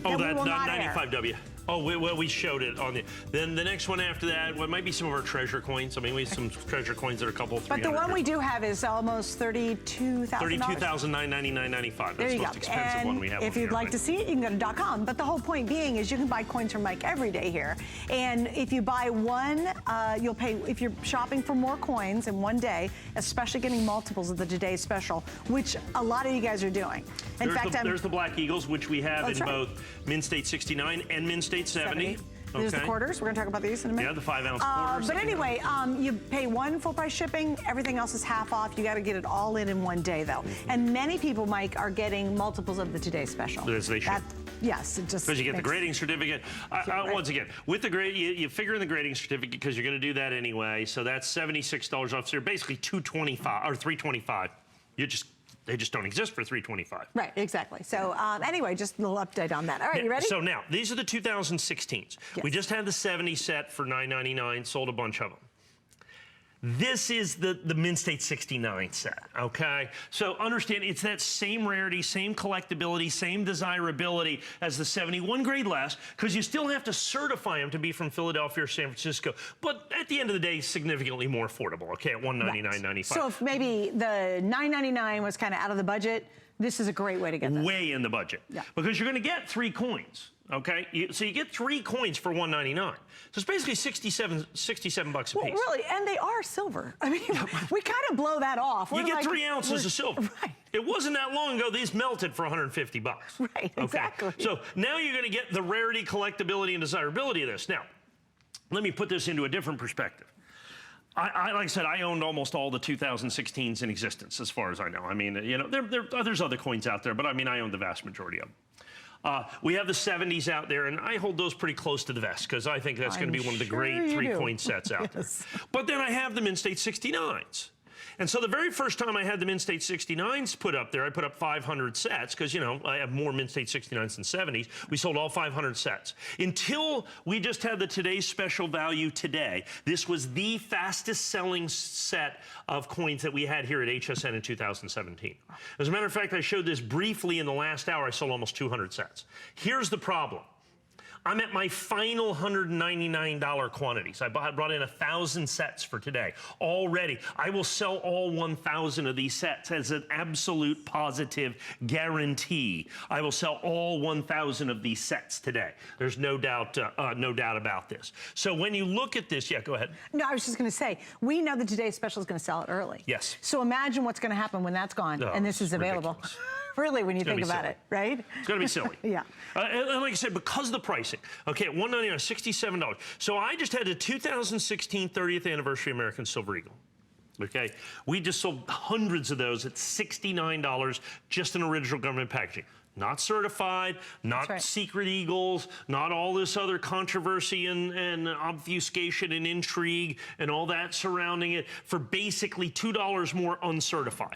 Oh, that 95W. Oh, well, we showed it on the. Then the next one after that, well, it might be some of our treasure coins. I mean, we have some treasure coins that are a couple, 300. But the one we do have is almost $32,000. $32,999.95. That's the most expensive one we have. If you'd like to see it, you can go to .com. But the whole point being is you can buy coins from Mike every day here. And if you buy one, you'll pay, if you're shopping for more coins in one day, especially getting multiples of the Today's Special, which a lot of you guys are doing. In fact, there's the Black Eagles, which we have in both Mint State 69 and Mint State 70. There's the quarters. We're going to talk about these in a minute. Yeah, the 5-ounce quarters. But anyway, you pay one full price shipping. Everything else is half off. You got to get it all in one day, though. And many people, Mike, are getting multiples of the Today's Special. As they should. Yes, it just because you get the grading certificate. Once again, with the grade, you figure in the grading certificate because you're going to do that anyway. So that's $76 off. So you're basically $225 or $325. They just don't exist for $325. Right, exactly. So anyway, just a little update on that. All right, you ready? So now, these are the 2016s. Yes. We just had the 70 set for $9.99, sold a bunch of them. This is the Mint State 69 set, okay? So understand, it's that same rarity, same collectability, same desirability as the 71 grade less, because you still have to certify them to be from Philadelphia or San Francisco. But at the end of the day, significantly more affordable, okay, at $199.95. So if maybe the $9.99 was kind of out of the budget, this is a great way to get that. Way in the budget. Yeah. Because you're going to get 3 coins. Okay, so you get 3 coins for $1.99. So it's basically 67 bucks a piece. Well, really, and they are silver. I mean, we kind of blow that off. You get 3 ounces of silver. Right. It wasn't that long ago these melted for 150 bucks. Right, exactly. So now you're going to get the rarity, collectability, and desirability of this. Now, let me put this into a different perspective. Like I said, I owned almost all the 2016s in existence, as far as I know. I mean, you know, there's other coins out there, but I mean, I own the vast majority of them. We have the 70s out there, and I hold those pretty close to the vest because I think that's going to be one of the great 3-coin sets out there. But then I have the Mint State 69s. And so the very first time I had the Mint State 69s put up there, I put up 500 sets because, you know, I have more Mint State 69s than 70s. We sold all 500 sets. Until we just had the Today's Special value today, this was the fastest selling set of coins that we had here at HSN in 2017. As a matter of fact, I showed this briefly in the last hour. I sold almost 200 sets. Here's the problem. I'm at my final $199 quantities. I brought in 1,000 sets for today already. I will sell all 1,000 of these sets as an absolute positive guarantee. I will sell all 1,000 of these sets today. There's no doubt about this. So when you look at this, yeah, go ahead. No, I was just going to say, we know that Today's Special is going to sell it early. Yes. So imagine what's going to happen when that's gone and this is available. Ridiculous. Really, when you think about it, right? It's going to be silly. Yeah. And like I said, because of the pricing, okay, at $199, $67. So I just had the 2016 30th anniversary American Silver Eagle. Okay, we just sold hundreds of those at $69, just in original government packaging. Not certified, not secret eagles, not all this other controversy and obfuscation and intrigue and all that surrounding it, for basically $2 more uncertified.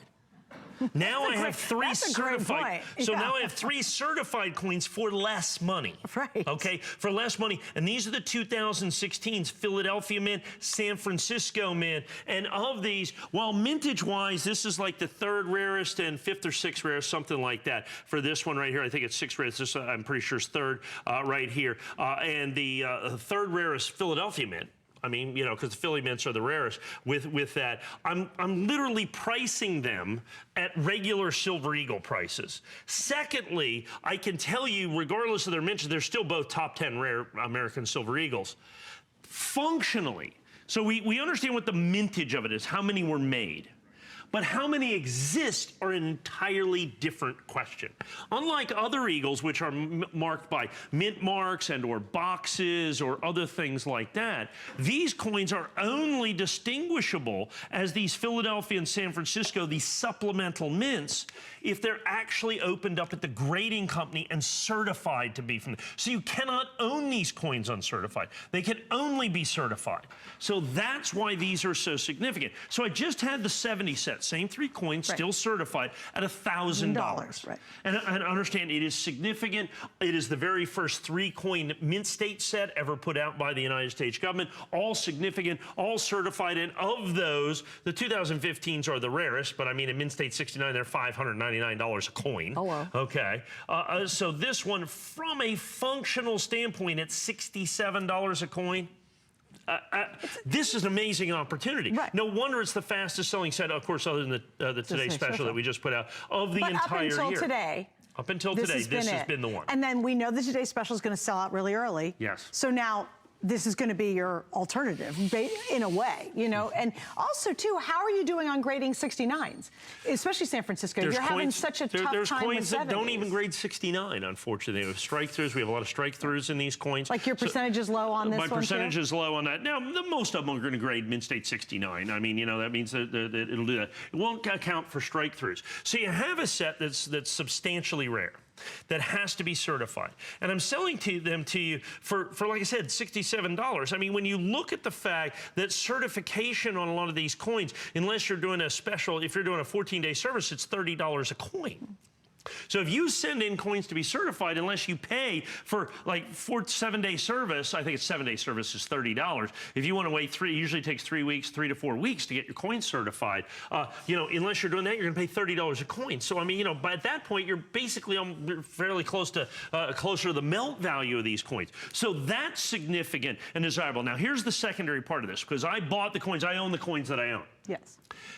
Now I have 3 certified. So now I have 3 certified coins for less money. Right. Okay, for less money. And these are the 2016s, Philadelphia Mint, San Francisco Mint. And of these, while mintage-wise, this is like the 3rd rarest and 5th or 6th rarest, something like that. For this one right here, I think it's 6th rarest. This, I'm pretty sure, is 3rd right here. And the 3rd rarest Philadelphia Mint. I mean, you know, because the Philly mints are the rarest. With that, I'm literally pricing them at regular Silver Eagle prices. Secondly, I can tell you, regardless of their mintage, they're still both top 10 rare American Silver Eagles. Functionally, so we understand what the mintage of it is, how many were made. But how many exist are an entirely different question. Unlike other Eagles, which are marked by mint marks and or boxes or other things like that, these coins are only distinguishable as these Philadelphia and San Francisco, these supplemental mints, if they're actually opened up at the grading company and certified to be from them. So you cannot own these coins uncertified. They can only be certified. So that's why these are so significant. So I just had the 70 set. set, same 3 coins, still certified at $1,000. Right. And understand, it is significant. It is the very first 3-coin mint state set ever put out by the United States government. All significant, all certified, and of those, the 2015s are the rarest. But I mean, in mint state 69, they're $599 a coin. Oh wow. Okay. So this one, from a functional standpoint, at $67 a coin. This is an amazing opportunity. Right. No wonder it's the fastest selling set, of course, other than the Today Special that we just put out, of the entire year. Up until today. Up until today, this has been the one. And then we know the Today Special is going to sell out really early. Yes. So now this is going to be your alternative, in a way, you know. And also, too, how are you doing on grading 69s, especially San Francisco? You're having such a tough time with 70s. There's coins that don't even grade 69, unfortunately. With strike-throughs, we have a lot of strike-throughs in these coins. Like your percentage is low on this one, My percentage is low on that. Now, most of them are going to grade mint state 69. I mean, you know, that means that it'll do that. It won't account for strike-throughs. So you have a set that's substantially rare, that has to be certified. And I'm selling them to you for, like I said, $67. I mean, when you look at the fact that certification on a lot of these coins, unless you're doing a special, if you're doing a 14-day service, it's $30 a coin. So if you send in coins to be certified, unless you pay for like 7-day service, I think it's 7-day service is $30. If you want to wait it usually takes 3 weeks, 3 to 4 weeks to get your coins certified. You know, unless you're doing that, you're going to pay $30 a coin. So I mean, you know, by that point, you're basically fairly close to closer to the melt value of these coins. So that's significant and desirable. Now here's the secondary part of this, because I bought the coins, I own the coins that I own. Yes.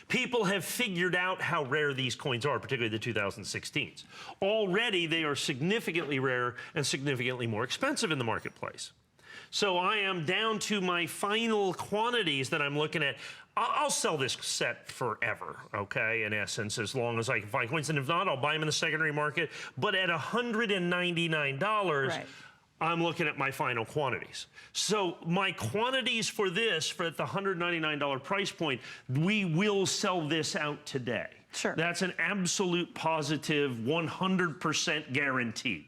People have figured out how rare these coins are, particularly the 2016s. Already, they are significantly rarer and significantly more expensive in the marketplace. So I am down to my final quantities that I'm looking at. I'll sell this set forever, okay, in essence, as long as I can find coins. And if not, I'll buy them in the secondary market. But at $199, right, I'm looking at my final quantities. So my quantities for this, for the $199 price point, we will sell this out today. Sure. That's an absolute positive 100% guarantee.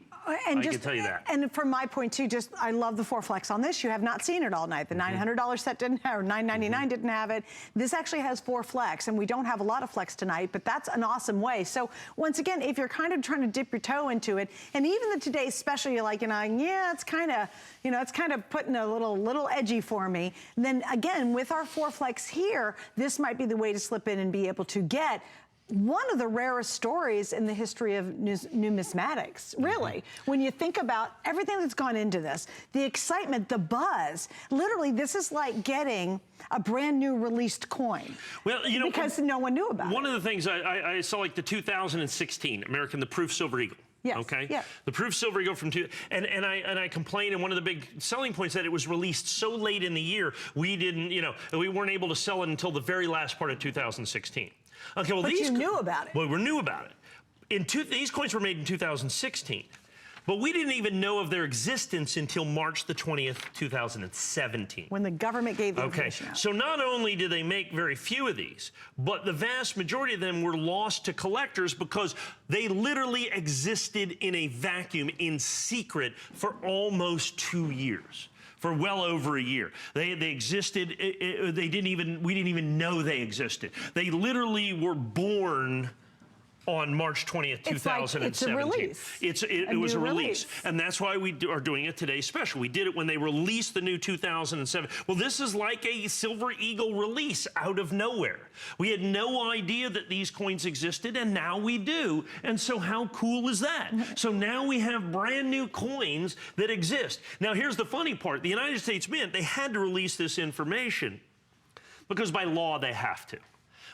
And I can tell you that. And from my point too, I love the 4 flex on this. You have not seen it all night. The $900 set didn't have, or $999 didn't have it. This actually has 4 flex, and we don't have a lot of flex tonight, but that's an awesome way. So once again, if you're kind of trying to dip your toe into it, and even the Today's Special, you're like, you know, yeah, it's kind of, you know, it's kind of putting a little edgy for me. Then again, with our 4 flex here, this might be the way to slip in and be able to get one of the rarest stories in the history of numismatics, really. When you think about everything that's gone into this, the excitement, the buzz, literally this is like getting a brand new released coin. Well, you know, because no one knew about it. One of the things I saw, like the 2016 American, the Proof Silver Eagle. Yes, okay. yeah. The Proof Silver Eagle from and I complained, and one of the big selling points that it was released so late in the year, we didn't, you know, we weren't able to sell it until the very last part of 2016. Okay, well, but you knew about it. Well, we knew about it. These coins were made in 2016. But we didn't even know of their existence until March the 20th, 2017. When the government gave the information out. So not only did they make very few of these, but the vast majority of them were lost to collectors because they literally existed in a vacuum in secret for almost 2 years. For well over a year. They existed, we didn't even know they existed. They literally were born on March 20th, 2017. It's a release. It was a release. And that's why we are doing it today special. We did it when they released the new 2007. Well, this is like a Silver Eagle release out of nowhere. We had no idea that these coins existed, and now we do. And so how cool is that? So now we have brand new coins that exist. Now, here's the funny part. The United States Mint, they had to release this information because by law they have to.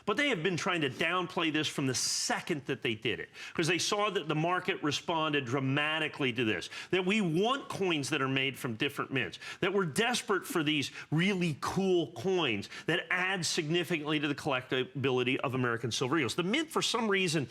But they have been trying to downplay this from the second that they did it, because they saw that the market responded dramatically to this, that we want coins that are made from different mints, that we're desperate for these really cool coins that add significantly to the collectability of American Silver Eagles. The mint, for some reason,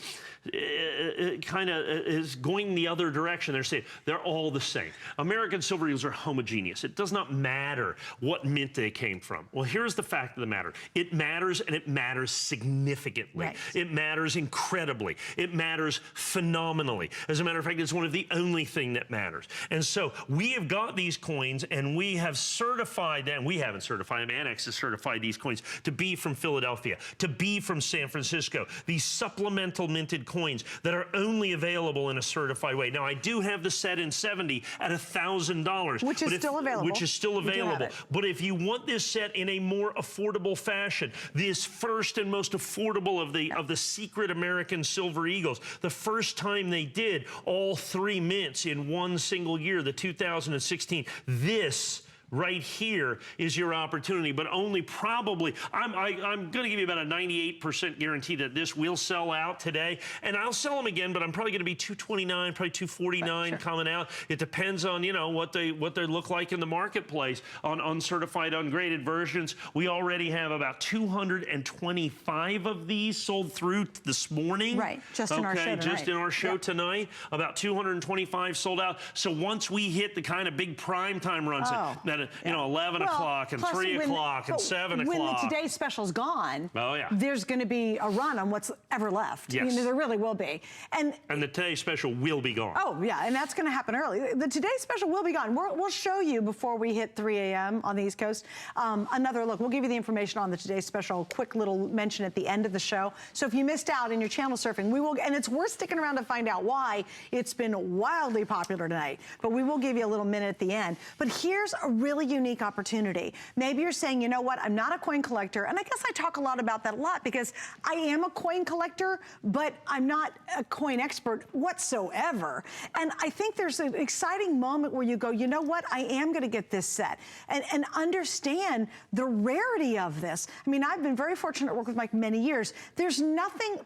kind of is going the other direction. They're saying they're all the same. American Silver Eagles are homogeneous. It does not matter what mint they came from. Well, here's the fact of the matter. It matters, and it matters significantly. Right. It matters incredibly. It matters phenomenally. As a matter of fact, it's one of the only thing that matters. And so we have got these coins, and we have certified them. We haven't certified them. Annex has certified these coins to be from Philadelphia, to be from San Francisco. These supplemental minted coins that are only available in a certified way. Now, I do have the set in 70 at $1,000. Which is still available. Which is still available. But if you want this set in a more affordable fashion, this first and most affordable of the secret American Silver Eagles, the first time they did all 3 mints in one single year, the 2016, this right here is your opportunity, but only probably, I'm going to give you about a 98% guarantee that this will sell out today, and I'll sell them again, but I'm probably going to be $229, probably $249 coming out. It depends on, you know, what they look like in the marketplace. On uncertified, ungraded versions, we already have about 225 of these sold through this morning. Right, just in our show tonight. Just in our show tonight, about 225 sold out. So once we hit the kind of big prime time runs, that you know, 11 o'clock and 3 o'clock and 7 o'clock. When the today's special's gone, yeah, there's going to be a run on what's ever left. Yes. I mean, there really will be. And the today's special will be gone. Oh, yeah, and that's going to happen early. The today's special will be gone. We'll show you before we hit 3 a.m. on the East Coast. Another look. We'll give you the information on the today's special. Quick little mention at the end of the show. So if you missed out and you're channel surfing, we will, and it's worth sticking around to find out why it's been wildly popular tonight. But we will give you a little minute at the end. But here's a really unique opportunity. Maybe you're saying, you know what, I'm not a coin collector, and I guess I talk a lot about that a lot because I am a coin collector, but I'm not a coin expert whatsoever. And I think there's an exciting moment where you go, you know what, I am going to get this set and understand the rarity of this. I mean, I've been very fortunate to work with Mike many years. There's nothing,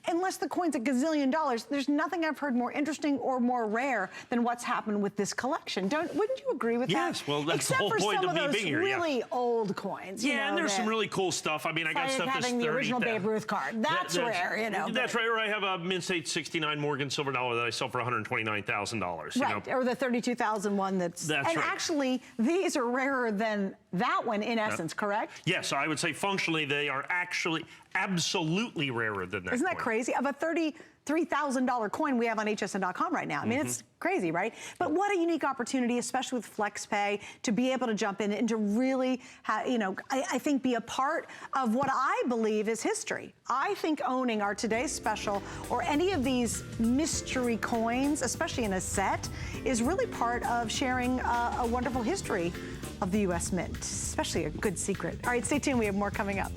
unless the coin's $1 gazillion, there's nothing I've heard more interesting or more rare than what's happened with this collection. Wouldn't you agree with that? Yes, well, that's the whole point of me being here. Except for some of those really old coins. Yeah, and there's some really cool stuff. I mean, I got stuff that's 30. Having the original Babe Ruth card. That's rare, you know. That's right. Or I have a Mint State 69 Morgan silver dollar that I sell for $129,000. Right, or the 32,000 one that's right. Actually, these are rarer than that one in essence, correct? Yes, I would say functionally they are actually absolutely rarer than that. Isn't that crazy? Of a $33,000 coin we have on HSN.com right now. I mean, it's crazy, right? But what a unique opportunity, especially with FlexPay, to be able to jump in and to really, you know, I think be a part of what I believe is history. I think owning our today's special or any of these mystery coins, especially in a set, is really part of sharing a wonderful history of the U.S. Mint, especially a good secret. All right, stay tuned. We have more coming up.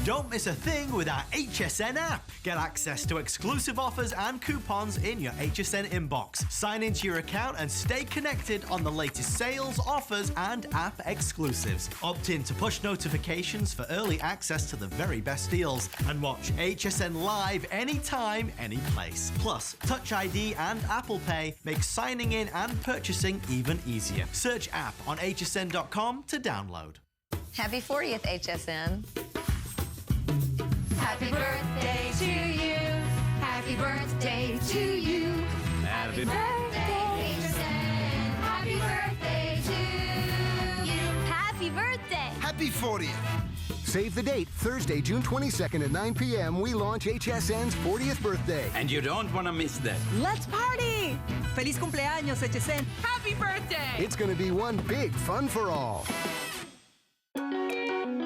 Don't miss a thing with our HSN app. Get access to exclusive offers and coupons in your HSN inbox. Sign into your account and stay connected on the latest sales, offers, and app exclusives. Opt in to push notifications for early access to the very best deals. And watch HSN live anytime, anyplace. Plus, Touch ID and Apple Pay make signing in and purchasing even easier. Search app on hsn.com to download. Happy 40th, HSN. Happy birthday to you. Happy birthday to you. Happy birthday, HSN. Happy birthday to you. Happy birthday. Happy 40th. Save the date, Thursday, June 22nd at 9 p.m. We launch HSN's 40th birthday. And you don't want to miss that. Let's party! Feliz cumpleaños, HSN. Happy birthday. It's going to be one big fun for all.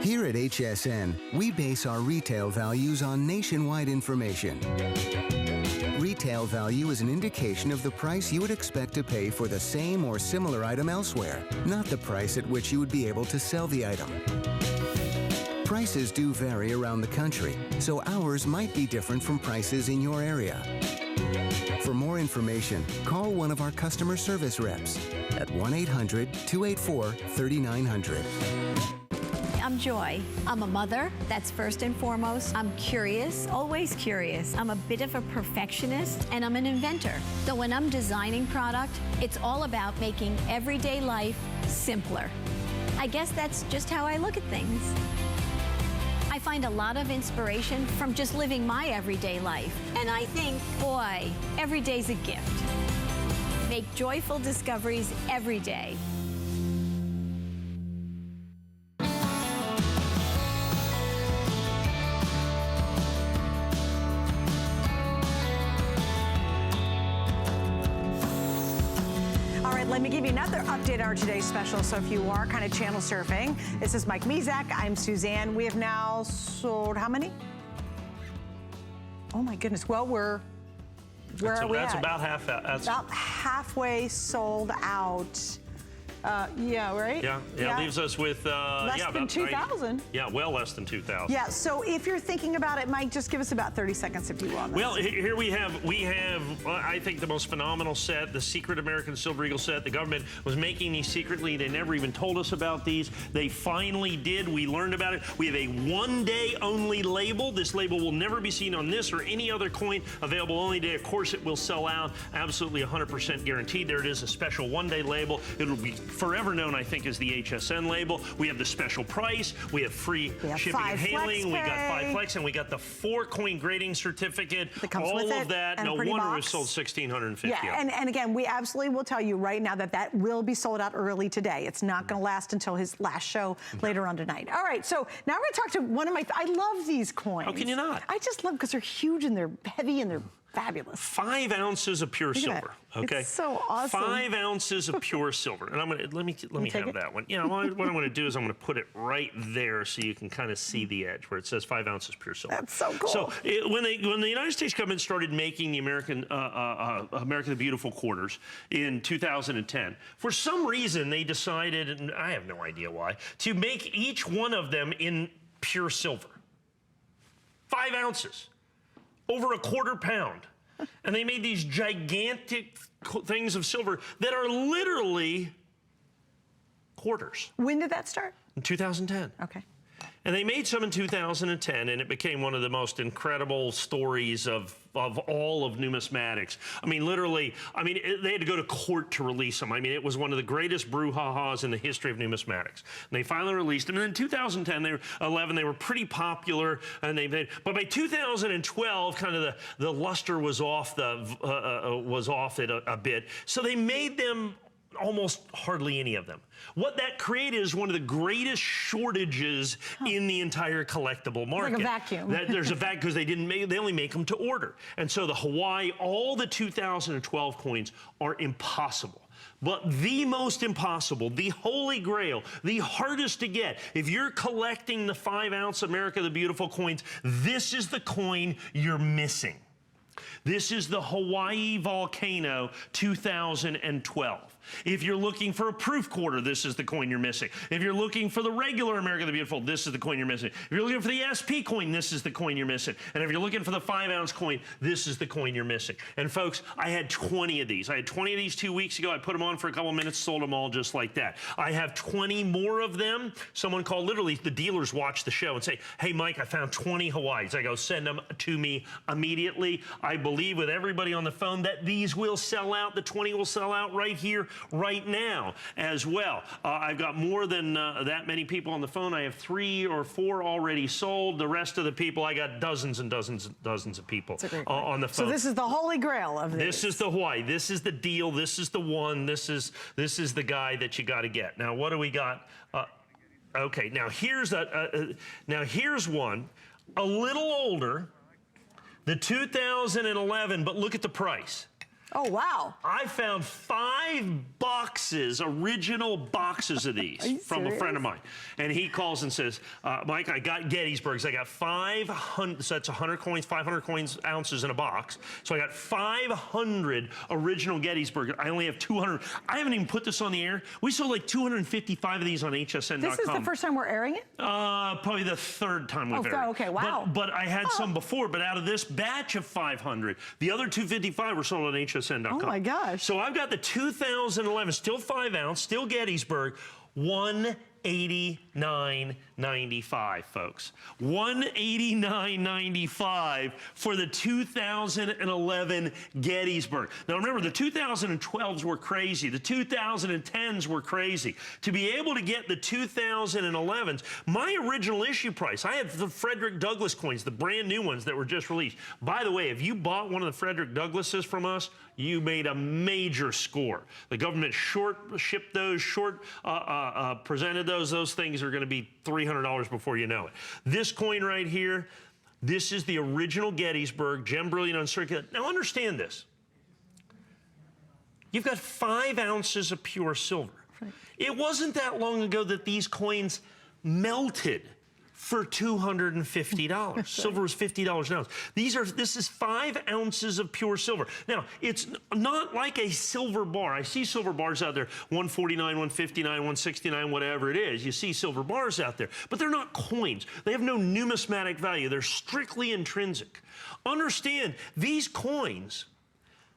Here at HSN, we base our retail values on nationwide information. Retail value is an indication of the price you would expect to pay for the same or similar item elsewhere, not the price at which you would be able to sell the item. Prices do vary around the country, so ours might be different from prices in your area. For more information, call one of our customer service reps at 1-800-284-3900. I'm Joy. I'm a mother, that's first and foremost. I'm curious, always curious. I'm a bit of a perfectionist, and I'm an inventor. So when I'm designing product, it's all about making everyday life simpler. I guess that's just how I look at things. I find a lot of inspiration from just living my everyday life. And I think, boy, every day's a gift. Make joyful discoveries every day. Let me give you another update on our today's special. So if you are kind of channel surfing, this is Mike Mezak. I'm Suzanne. We have now sold how many? Oh my goodness. Well, where are we That's at? about half. That's about halfway sold out. Yeah, right? Yeah, it leaves us with less than 2,000. Yeah, well less than 2,000. Yeah, so if you're thinking about it, Mike, just give us about 30 seconds if you will. Well, here we have, I think, the most phenomenal set, the Secret American Silver Eagle set. The government was making these secretly. They never even told us about these. They finally did. We learned about it. We have a one-day only label. This label will never be seen on this or any other coin. Available only day. Of course, it will sell out. Absolutely 100% guaranteed. There it is, a special one-day label. It'll be forever known, I think, as the HSN label. We have the special price. We have free shipping and handling. We got 5 flex, and we got the 4-coin grading certificate. All of that. No wonder we've sold 1,650. Yeah, and again, we absolutely will tell you right now that that will be sold out early today. It's not going to last until his last show later on tonight. All right, so now we're going to talk to one of my. I love these coins. How can you not? I just love because they're huge and they're heavy and they're fabulous. 5 ounces of pure silver. Okay, it's so awesome. 5 ounces of pure silver, and I'm gonna let me have that one. Yeah, what I'm going to do is I'm going to put it right there so you can kind of see the edge where it says 5 ounces pure silver. That's so cool. So when the United States government started making the American the Beautiful quarters in 2010, for some reason they decided, and I have no idea why, to make each one of them in pure silver. 5 ounces. Over a quarter pound. And they made these gigantic things of silver that are literally quarters. When did that start? In 2010. Okay. And they made some in 2010, and it became one of the most incredible stories of all of numismatics. I mean, literally, they had to go to court to release them. I mean, it was one of the greatest brouhahas in the history of numismatics. And they finally released them. And in 2010, 11, they were pretty popular. And but by 2012, kind of the luster was off it a bit. So they made them almost hardly any of them. What that created is one of the greatest shortages in the entire collectible market. Like a vacuum. There's a vacuum because they only make them to order. And so the Hawaii, all the 2012 coins are impossible. But the most impossible, the holy grail, the hardest to get, if you're collecting the 5-ounce America the Beautiful coins, this is the coin you're missing. This is the Hawaii Volcano 2012. If you're looking for a proof quarter, this is the coin you're missing. If you're looking for the regular America the Beautiful, this is the coin you're missing. If you're looking for the SP coin, this is the coin you're missing. And if you're looking for the 5-ounce coin, this is the coin you're missing. And folks, I had 20 of these. I had 20 of these 2 weeks ago. I put them on for a couple minutes, sold them all just like that. I have 20 more of them. Someone called, literally, the dealers watch the show and say, hey, Mike, I found 20 Hawaiis. I go, send them to me immediately. I believe with everybody on the phone that these will sell out. The 20 will sell out right here, right now as well. I've got more than that many people on the phone. I have 3 or 4 already sold. The rest of the people, I got dozens and dozens and dozens of people on the phone. So this is the holy grail of this. This is the Hawaii. This is the deal. This is the one. This is the guy that you got to get. Now, what do we got? Okay, now here's one, a little older, the 2011, but look at the price. Oh, wow. I found 5 boxes, original boxes of these from a friend of mine. And he calls and says, Mike, I got Gettysburgs. I got 500, so that's 100 coins, 500 coins, ounces in a box. So I got 500 original Gettysburg. I only have 200. I haven't even put this on the air. We sold like 255 of these on HSN.com. This is the first time we're airing it? Probably the 3rd time we've aired it. Okay, wow. But I had some before, but out of this batch of 500, the other 255 were sold on HSN.com. Oh my gosh. So I've got the 2011, still 5-ounce, still Gettysburg, 1 $189.95, folks. $189.95 for the 2011 Gettysburg. Now remember, the 2012s were crazy. The 2010s were crazy. To be able to get the 2011s, my original issue price, I had the Frederick Douglass coins, the brand new ones that were just released. By the way, if you bought one of the Frederick Douglasses from us, you made a major score. The government shipped those, presented those. Those things are going to be $300 before you know it. This coin right here, this is the original Gettysburg, gem brilliant uncirculated. Now understand this. You've got 5 ounces of pure silver. Right. It wasn't that long ago that these coins melted for $250. Silver was $50 an ounce. This is 5 ounces of pure silver. Now, it's not like a silver bar. I see silver bars out there, 149, 159, 169, whatever it is. You see silver bars out there, but they're not coins. They have no numismatic value. They're strictly intrinsic. Understand, these coins,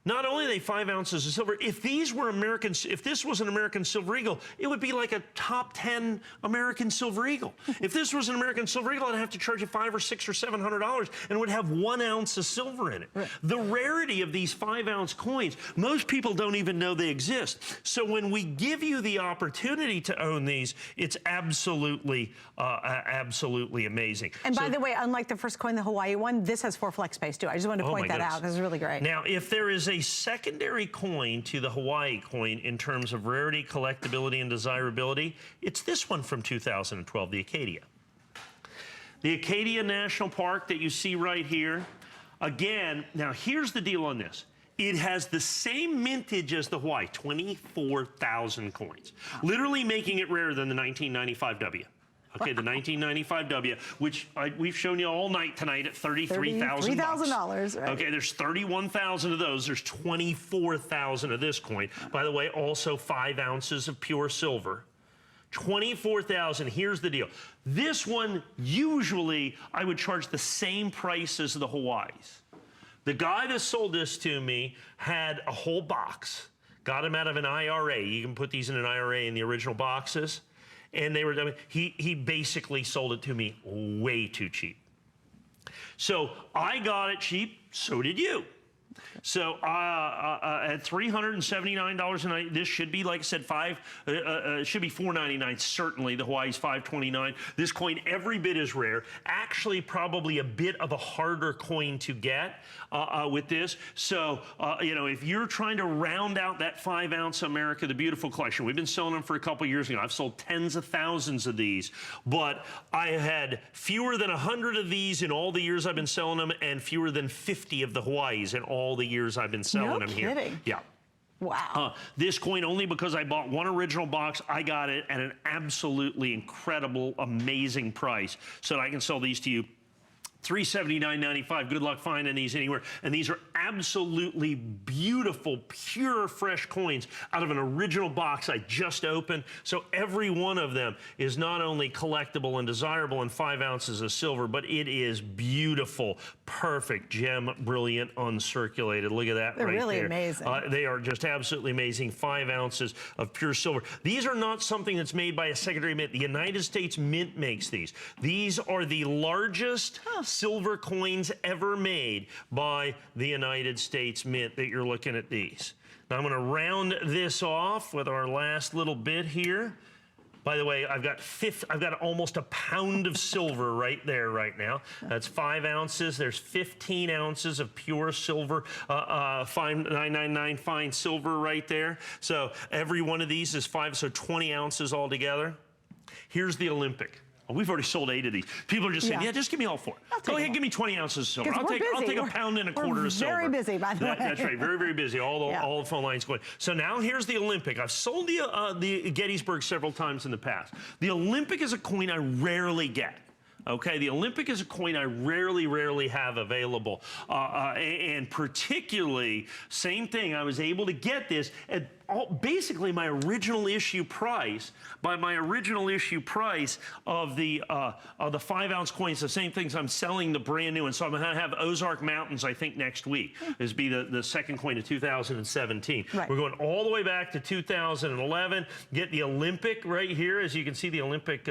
not only are they 5 ounces of silver, if this was an American Silver Eagle, it would be like a top 10 American Silver Eagle. If this was an American Silver Eagle, I'd have to charge you $500 or $600 or $700 and it would have 1 ounce of silver in it. Right. The rarity of these 5 ounce coins, most people don't even know they exist. So when we give you the opportunity to own these, it's absolutely amazing. And by the way, unlike the first coin, the Hawaii one, this has 4 flex space too. I just wanted to point that out. This is really great. Now, if there is a secondary coin to the Hawaii coin in terms of rarity, collectability, and desirability, it's this one from 2012, the Acadia. The Acadia National Park that you see right here. Again, now here's the deal on this. It has the same mintage as the Hawaii, 24,000 coins, literally making it rarer than the 1995 W. Okay, the 1995 W, which we've shown you all night tonight at $33,000. $3,000, right? Okay, there's 31,000 of those. There's 24,000 of this coin. By the way, also 5 ounces of pure silver. 24,000. Here's the deal. This one, usually, I would charge the same price as the Hawaiis. The guy that sold this to me had a whole box. Got him out of an IRA. You can put these in an IRA in the original boxes. And they were, he basically sold it to me way too cheap. So I got it cheap, so did you. So at $379 a night, this should be, like I said, it should be $499. Certainly, the Hawaii's $529. This coin, every bit as rare. Actually, probably a bit of a harder coin to get with this. So, you know, if you're trying to round out that 5 ounce America the Beautiful collection, we've been selling them for a couple years now. I've sold tens of thousands of these, but I had fewer than 100 of these in all the years I've been selling them, and fewer than 50 of the Hawaiis in all the years I've been selling them here. No kidding. Yeah. Wow. This coin, only because I bought one original box, I got it at an absolutely incredible, amazing price, so that I can sell these to you. $379.95. Good luck finding these anywhere. And these are absolutely beautiful, pure, fresh coins out of an original box I just opened. So every one of them is not only collectible and desirable in 5 ounces of silver, but it is beautiful, perfect, gem, brilliant, uncirculated. Look at that. They're right really there. amazing. They are just absolutely amazing. 5 ounces of pure silver. These are not something that's made by a secondary mint. The United States Mint makes these. These are the largest silver coins ever made by the United States Mint that you're looking at these. Now I'm going to round this off with our last little bit here. By the way, I've got almost a pound of silver right there right now. That's 5 ounces. There's 15 ounces of pure silver, fine 999 fine silver right there. So every one of these is 5, so 20 ounces altogether. Here's the Olympic. Well, we've already sold 8 of these. People are just saying, yeah, just give me all 4. Go ahead, give me 20 ounces of silver. I'll take a pound and a quarter of silver. Very busy, by the way. That's right, very, very busy. All the phone lines going. So now here's the Olympic. I've sold the Gettysburg several times in the past. The Olympic is a coin I rarely get. Okay, the Olympic is a coin I rarely have available. And particularly, same thing, I was able to get this at basically my original issue price, of the 5-ounce coins, the same things I'm selling the brand new. And so I'm going to have Ozark Mountains, I think, next week. This will be the second coin of 2017. Right. We're going all the way back to 2011. Get the Olympic right here. As you can see, the Olympic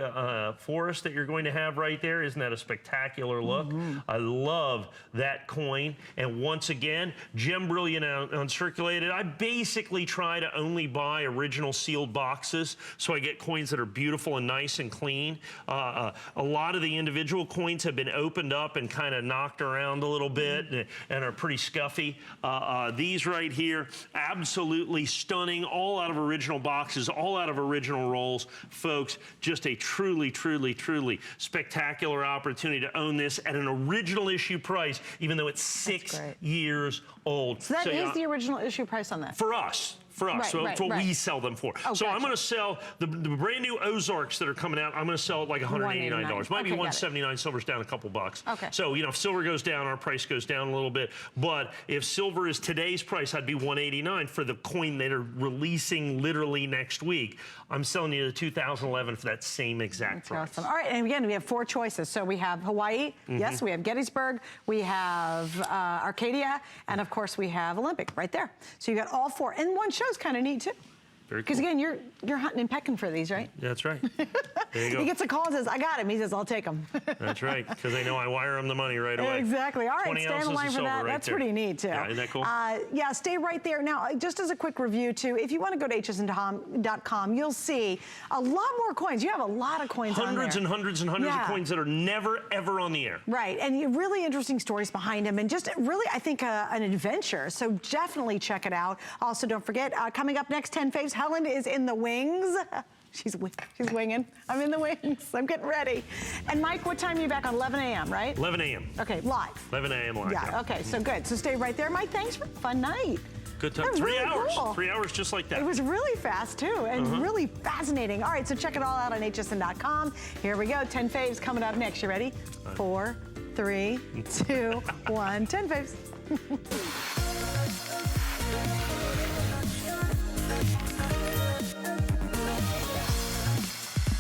forest that you're going to have right there. Isn't that a spectacular look? I love that coin. And once again, Gem Brilliant Uncirculated. I basically try to only buy original sealed boxes, so I get coins that are beautiful and nice and clean. A lot of the individual coins have been opened up and kind of knocked around a little bit and are pretty scuffy. These right here, absolutely stunning, all out of original boxes, all out of original rolls. Folks, just a truly, truly, truly spectacular opportunity to own this at an original issue price, even though it's 6 years old. So that is the original issue price on that? For us. Right, so that's what we sell them for. Oh, so gotcha. I'm going to sell the brand new Ozarks that are coming out. I'm going to sell it like $189. Might be $179. Silver's down a couple bucks. Okay. So, you know, if silver goes down, our price goes down a little bit. But if silver is today's price, I'd be $189 for the coin that are releasing literally next week. I'm selling you the 2011 for that same exact price. Awesome. All right, and again, we have 4 choices. So we have Hawaii, yes, we have Gettysburg, we have Arcadia, and of course we have Olympic right there. So you got all 4, and one show's kind of neat too. Because again, you're hunting and pecking for these, right? That's right. There you go. He gets a call and says, I got him. He says, I'll take him. That's right, because they know I wire them the money right away. Exactly. All right, stay on the line for that. That's pretty neat, too. Yeah, isn't that cool? Yeah, stay right there. Now, just as a quick review, too, if you want to go to hsn.com, you'll see a lot more coins. You have a lot of coins on there. Hundreds and hundreds and hundreds of coins that are never, ever on the air. Right, and really interesting stories behind them, and just really, I think, an adventure. So definitely check it out. Also, don't forget, coming up next, 10 Faves, Helen is in the wings. She's winging. I'm in the wings. I'm getting ready. And Mike, what time are you back on? 11 a.m., right? 11 a.m. Okay, live. 11 a.m. live. Yeah, okay, so good. So stay right there. Mike, thanks for a fun night. Good time. 3 hours. Cool. 3 hours just like that. It was really fast, too, and really fascinating. All right, so check it all out on hsn.com. Here we go. 10 Faves coming up next. You ready? 4, 3, 2, 1. 10 Faves.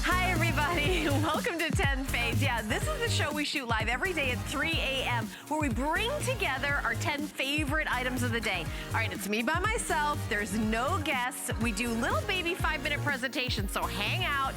Hi, everybody. Welcome to 10 Faves. Yeah, this is the show we shoot live every day at 3 a.m. where we bring together our 10 favorite items of the day. All right, it's me by myself. There's no guests. We do little baby 5-minute presentations, so hang out.